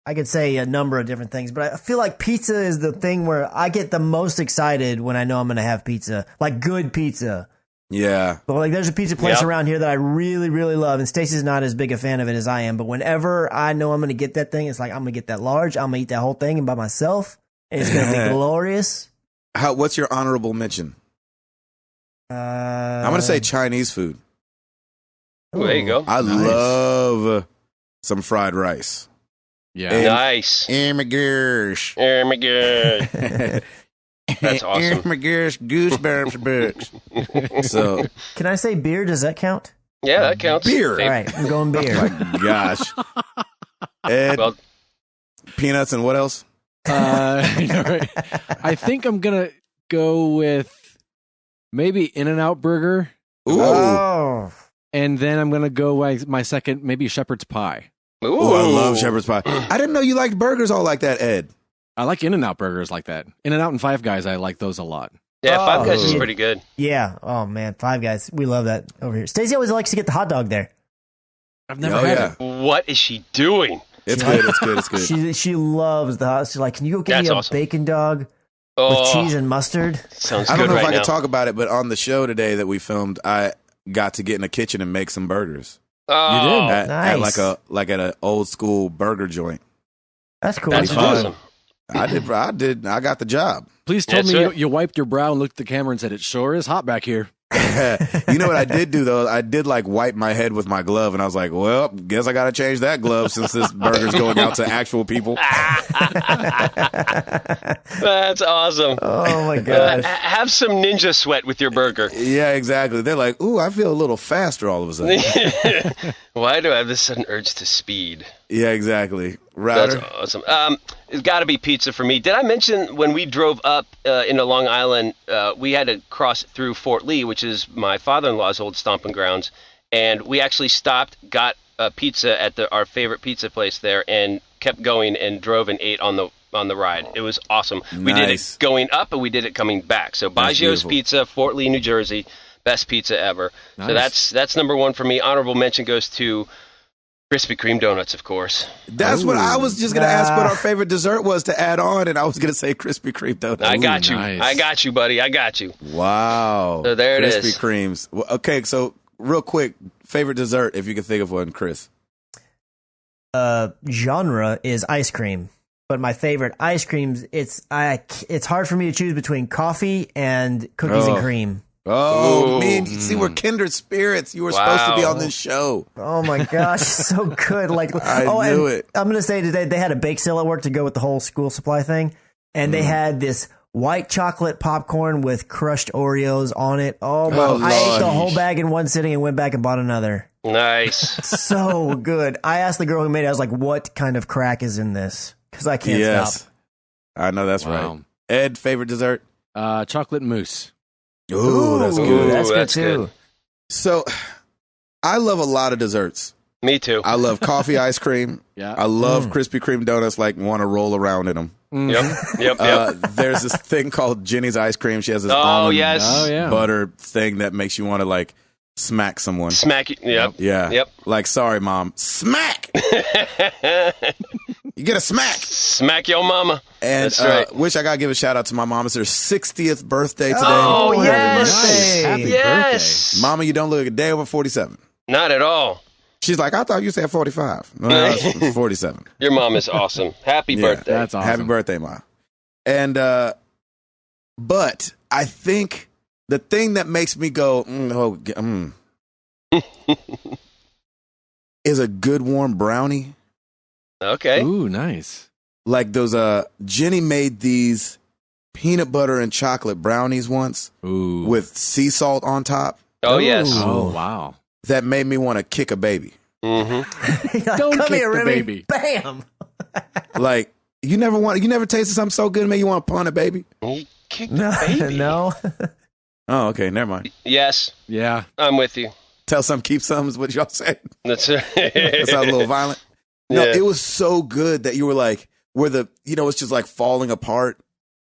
I could say a number of different things, but I feel like pizza is the thing where I get the most excited when I know I'm going to have pizza, like good pizza. Yeah. But like, there's a pizza place Yep. around here that I really, really love, and Stacey's not as big a fan of it as I am. But whenever I know I'm going to get that thing, it's like I'm going to get that large. I'm going to eat that whole thing and by myself, and it's going to be glorious. What's your honorable mention? I'm going to say Chinese food. Well, there you go. I Nice. love some fried rice. Yeah. Nice. Hamburgers. Oh my God. That's awesome. Hamburgers, goosebumps books. So, Can I say beer? Does that count? Yeah, that counts. Beer. Hey, All right, I'm going beer. gosh. Ed, Well, peanuts and what else? Right. I think I'm gonna go with maybe In-N-Out Burger, Ooh. Oh, and then I'm gonna go with my second, maybe shepherd's pie. ooh. Oh, I love shepherd's pie. I didn't know you liked burgers all like that, Ed. I like In-N-Out burgers like that. In-N-Out and Five Guys, I like those a lot. Yeah, Five Guys is yeah. pretty good. yeah. Oh man, Five Guys. We love that over here. Stacey always likes to get the hot dog there. I've never Oh, had yeah. it. What is she doing? It's good. It's good. It's good. She loves the hot. She's like, can you go get That's me a awesome. bacon dog with Oh, cheese and mustard? sounds I don't good know if right I now. can talk about it, but on the show today that we filmed, I got to get in the kitchen and make some burgers Oh, at Nice. like at an old school burger joint. That's cool. That's Pretty fun. awesome. I did. I got the job. Please tell That's me right. you wiped your brow and looked at the camera and said, "It sure is hot back here." You know what I did do though? I did like wipe my head with my glove, and I was like, "Well, guess I got to change that glove since this burger's going out to actual people." That's awesome. Oh my gosh. Have some ninja sweat with your burger. Yeah, exactly. They're like, "Ooh, I feel a little faster all of a sudden." Why do I have this sudden urge to speed? Yeah, exactly. That's Router. awesome. It's got to be pizza for me. Did I mention when we drove up into Long Island, we had to cross through Fort Lee, which is my father-in-law's old stomping grounds, and we actually stopped, got a pizza at our favorite pizza place there, and kept going and drove and ate on the ride. It was awesome. We did Nice. it going up, and we did it coming back. So That's Baggio's beautiful. Pizza, Fort Lee, New Jersey, best pizza ever. So Nice. that's number one for me. Honorable mention goes to Krispy Kreme donuts, of course. That's what I was just gonna ask. What our favorite dessert was to add on, and I was gonna say Krispy Kreme donuts. I got you. nice. I got you, buddy. I got you. Wow. So there it Krispy is. Kremes. Well, okay, so real quick, favorite dessert if you can think of one, Chris. Genre is ice cream, but my favorite ice creams, it's hard for me to choose between coffee and cookies and Oh. cream. Oh, Ooh. man, see, we're kindred spirits. You were supposed to be Wow. on this show. Oh my gosh, so good! Like, I oh, knew and it. I'm gonna say today they had a bake sale at work to go with the whole school supply thing, and they had this white chocolate popcorn with crushed Oreos on it. Oh my! Oh, I ate the Lord. whole bag in one sitting and went back and bought another. Nice. So good. I asked the girl who made it. I was like, "What kind of crack is in this?" Because I can't Yes. stop. I know that's Wow. right. Ed, favorite dessert? Chocolate mousse. Ooh, that's Ooh. good. That's good That's too. good. So, I love a lot of desserts. Me too. I love coffee ice cream. Yeah. I love Krispy Kreme donuts, like want to roll around in them. Yep. There's this thing called Jenny's ice cream. She has this Oh, almond yes. Oh, yeah. butter thing that makes you want to like smack someone. Smack you. Yep. Yeah. Yep. Like, sorry, mom. Smack. You get a smack. Smack your mama. And That's right. which I gotta give a shout out to my mom. It's her 60th birthday today. Oh, happy yes. birthday. Happy Yes. Mama, you don't look a day over 47. Not at all. She's like, I thought you said 45. No, it's 47. Your mom is awesome. Happy Yeah. birthday. That's awesome. Happy birthday, Ma. And but I think the thing that makes me go is a good warm brownie. Okay. Ooh, nice. Like those Jenny made these peanut butter and chocolate brownies once Ooh. with sea salt on top Oh, yes. Oh, wow. that made me want to kick a baby. Mm-hmm. Don't Come kick here, the Remy. baby. Bam. Like you never tasted something so good it made you want to pawn a baby? You kicked No, the baby. no. Oh, okay, never mind. Yes. Yeah. I'm with you. Tell some, keep some is what y'all say. That's That sounds a little violent. No, Yeah. it was so good that you were like, where it's just like falling apart.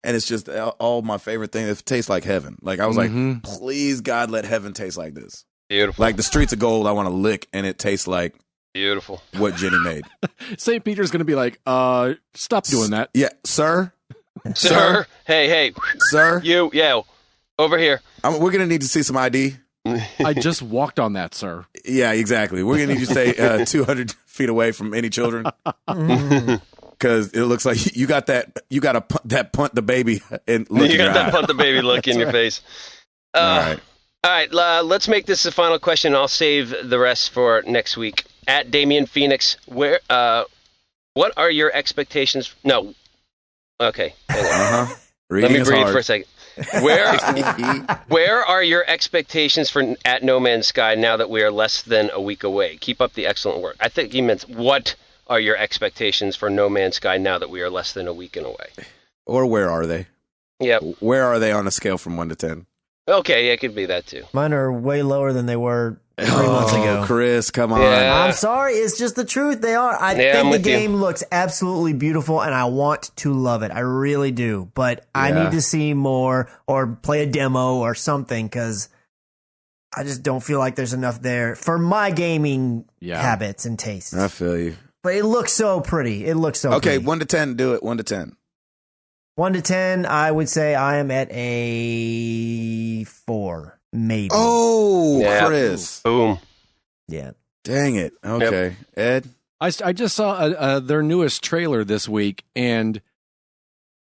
And it's just all my favorite thing. It tastes like heaven. Like I was Mhm. like, please God, let heaven taste like this. Beautiful. Like the streets of gold, I want to lick, and it tastes like Beautiful. what Jenny made. St. Peter's going to be like, stop doing that. Yeah, sir, Sir. Hey. sir. You. Yeah. Over here. We're gonna need to see some ID. I just walked on that, sir. Yeah, exactly. We're gonna need you to stay 200 feet away from any children because it looks like you got that. You got to that punt the baby and look You in your got that eye. punt the baby look in your face. All right. All right, let's make this the final question. I'll save the rest for next week. At Damian Phoenix, what are your expectations? No. Okay. Hang on. Let me breathe for a second. Where are your expectations for At No Man's Sky now that we are less than a week away? Keep up the excellent work. I think he meant, what are your expectations for No Man's Sky now that we are less than a week away? Or where are they? Yep. Where are they on a scale from 1 to 10? Okay, yeah, it could be that too. Mine are way lower than they were 3 months ago. Chris, come on. Yeah. I'm sorry, it's just the truth. They are. I Yeah, I'm think the with you. game looks absolutely beautiful, and I want to love it. I really do. But I Yeah. need to see more or play a demo or something because I just don't feel like there's enough there for my gaming Yeah. habits and tastes. I feel you. But it looks so pretty. It looks so Okay, pretty. 1 to 10, do it. 1 to 10. 1 to 10, I would say I am at a 4, maybe. Oh, Yeah. Chris. Boom. Yeah. Dang it. Okay. Ed? I just saw their newest trailer this week, and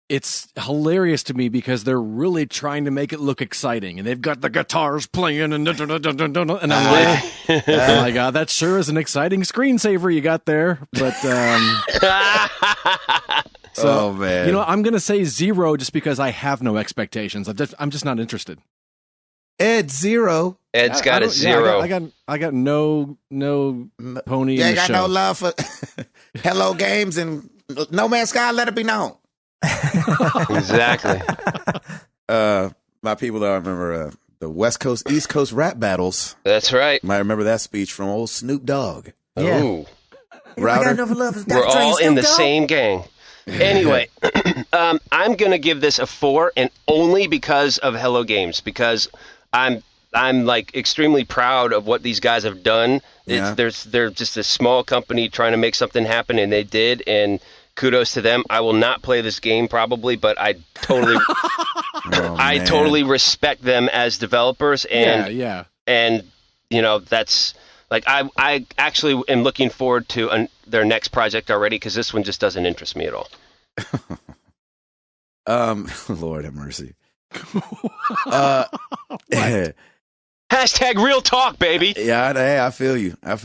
it's hilarious to me because they're really trying to make it look exciting, and they've got the guitars playing, and I'm like, oh my god, that sure is an exciting screensaver you got there. But oh man, you know, I'm gonna say 0 just because I have no expectations. I'm just not interested. Ed, 0. Ed's got a 0. I got no pony. Yeah, in the got show. no love for Hello Games and No Man's Sky. Let it be known. Exactly. My people that I remember the West Coast East Coast rap battles. That's right. Might remember that speech from old Snoop Dogg. Yeah. Ooh. Router. We're all in the same gang. Anyway, I'm gonna give this a 4, and only because of Hello Games, because I'm like extremely proud of what these guys have done. Yeah. They're just a small company trying to make something happen, and they did. And kudos to them. I will not play this game probably, but I totally, totally respect them as developers. And and you know, that's like I actually am looking forward to their next project already, because this one just doesn't interest me at all. Lord have mercy. Hashtag real talk, baby. Yeah, hey, I feel you. Let's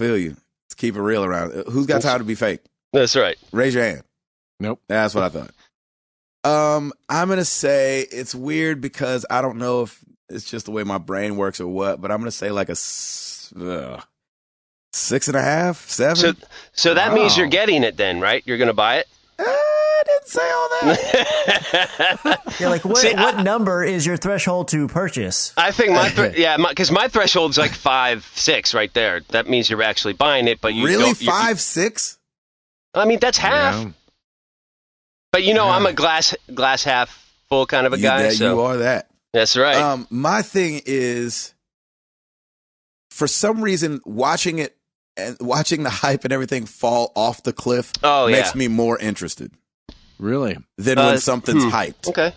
keep it real around. Who's got time to be fake? That's right. Raise your hand. Nope. That's what I thought. I'm gonna say it's weird because I don't know if it's just the way my brain works or what, but I'm gonna say like a 6.5, 7. So that means you're getting it then, right? You're gonna buy it. I didn't say all that. Yeah, like what number is your threshold to purchase? I think because my threshold's like 5, 6 right there. That means you're actually buying it, but you really don't, 5, 6. I mean, that's half. Yeah. But you know, I'm a glass half full kind of a guy. So you are that. That's right. My thing is, for some reason, watching it and watching the hype and everything fall off the cliff makes me more interested. Really? Than when something's hyped. Okay.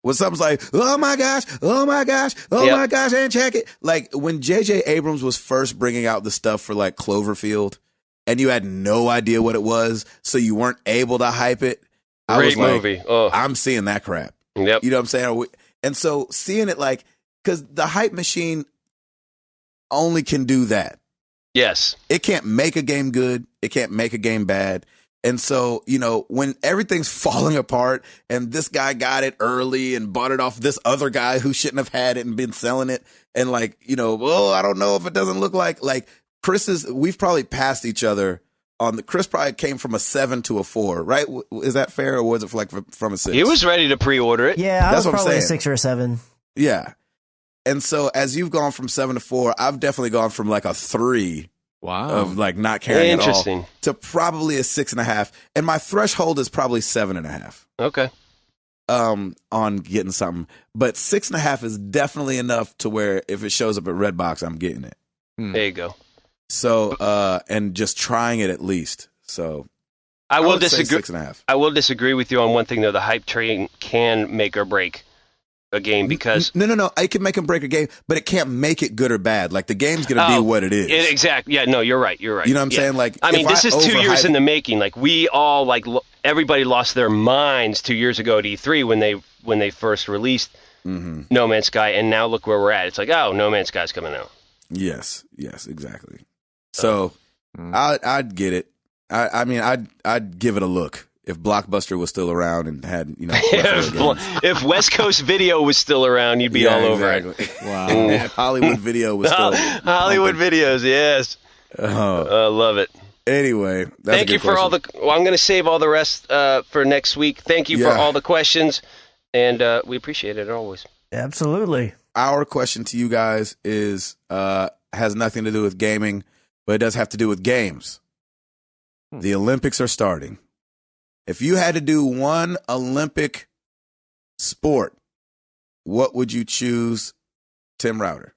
When something's like, oh my gosh, my gosh, and check it. Like when J.J. Abrams was first bringing out the stuff for like Cloverfield, and you had no idea what it was, so you weren't able to hype it. Great movie. I'm seeing that crap. Yep. You know what I'm saying? And so seeing it like, because the hype machine only can do that. Yes. It can't make a game good. It can't make a game bad. And so, you know, when everything's falling apart and this guy got it early and bought it off this other guy who shouldn't have had it and been selling it, and like, you know, I don't know if it doesn't look like we've probably passed each other on Chris probably came from a 7 to a 4, right? Is that fair, or was it from a 6? He was ready to pre-order it. Yeah, I That's was what I'm probably a saying. 6 or a 7. Yeah. And so as you've gone from 7 to 4, I've definitely gone from like a 3 of like not caring at all to probably a 6.5. And my threshold is probably 7.5. Okay. On getting something. But 6.5 is definitely enough to where if it shows up at Redbox, I'm getting it. There you go. So, and just trying it at least. So I will disagree. 6.5. I will disagree with you on one thing though. The hype train can make or break a game because no, it can make and break a game, but it can't make it good or bad. Like the game's gonna be what it is. Exactly. Yeah. No, you're right. You're right. You know what I'm saying? Like, I mean, this is 2 years in the making. Like we all everybody lost their minds 2 years ago at E3 when they first released No Man's Sky, and now look where we're at. It's like, oh, No Man's Sky's coming out. Yes, exactly. So I'd get it. I mean, I'd give it a look if Blockbuster was still around and had, you know, if West Coast Video was still around, you'd be all over it. Wow. If Hollywood Video was still Hollywood Videos, yes. I love it. Anyway, thank you for all I'm going to save all the rest for next week. Thank you for all the questions, and we appreciate it always. Absolutely. Our question to you guys is has nothing to do with gaming, but it does have to do with games. The Olympics are starting. If you had to do one Olympic sport, what would you choose, Tim Router?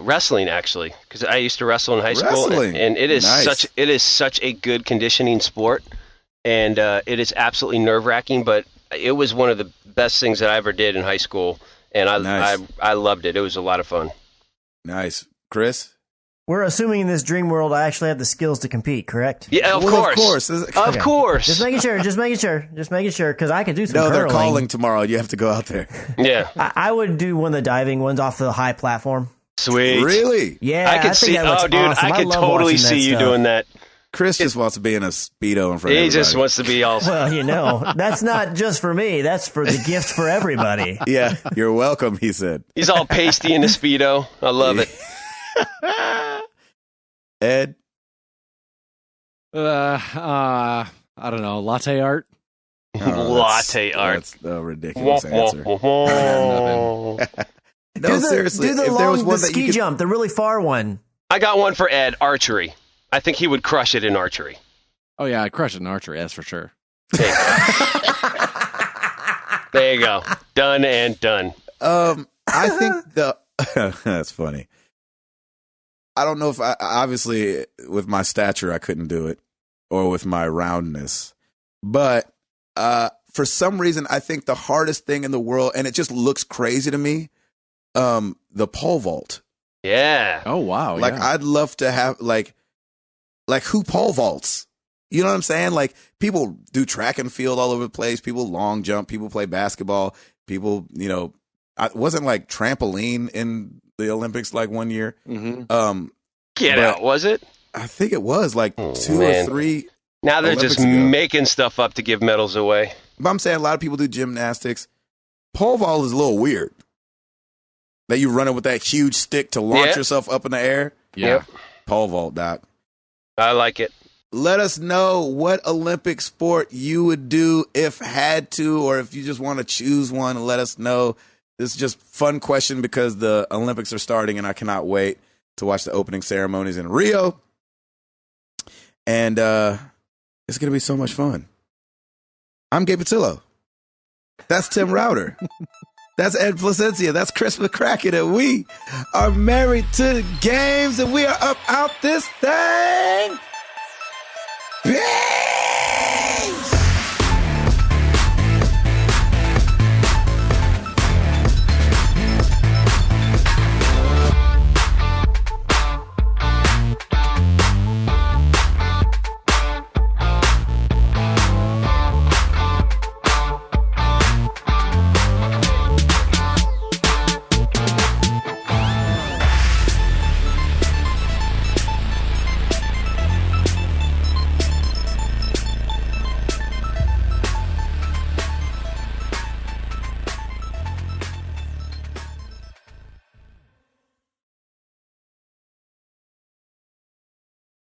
Wrestling, actually, because I used to wrestle in high school, and it is such a good conditioning sport, and it is absolutely nerve-wracking, but it was one of the best things that I ever did in high school, and I loved it. It was a lot of fun. Nice. Chris? We're assuming in this dream world I actually have the skills to compete, correct? Yeah, of Well, course. Of course. Just making sure, because I could do some No, they're curling. calling tomorrow. You have to go out there. Yeah. I would do one of the diving ones off the high platform. Sweet. Really? Yeah, I could think see. that looks Oh, dude, awesome. I could love totally watching that see you stuff. doing that. Chris just wants to be in a Speedo in front of He everybody. just wants to be all. Well, that's not just for me. That's for the gift for everybody. Yeah, you're welcome, he said. He's all pasty in a Speedo. I love it. Ed? I don't know, latte art. Latte art. That's a ridiculous answer. I No, seriously. do the if there was one the that ski you could, jump, the really far one. got one for Ed. Archery. I think he would crush it in archery. Oh yeah, I crush it in archery, that's for sure. There you go. Done and done. I think that's funny. I don't know if obviously with my stature I couldn't do it, or with my roundness, but for some reason I think the hardest thing in the world, and it just looks crazy to me, the pole vault. Yeah. Oh wow. Like yeah. I'd love to have like who pole vaults. You know what I'm saying? Like people do track and field all over the place. People long jump. People play basketball. People, I wasn't like trampoline in the Olympics like one year. Mm-hmm. Get out, was it? I think it was like 2 man. or 3. Now they're Olympics just ago. making stuff up to give medals away. But I'm saying a lot of people do gymnastics. Pole vault is a little weird. That you running with that huge stick to launch Yeah. yourself up in the air. Yeah. Yep. Pole vault, Doc. I like it. Let us know what Olympic sport you would do if had to, or if you just want to choose one. Let us know. This is just a fun question because the Olympics are starting and I cannot wait to watch the opening ceremonies in Rio. And it's going to be so much fun. I'm Gabe Patillo. That's Tim Router. That's Ed Placencia. That's Chris McCracken. And we are married to the games, and we are up out this thing. Big!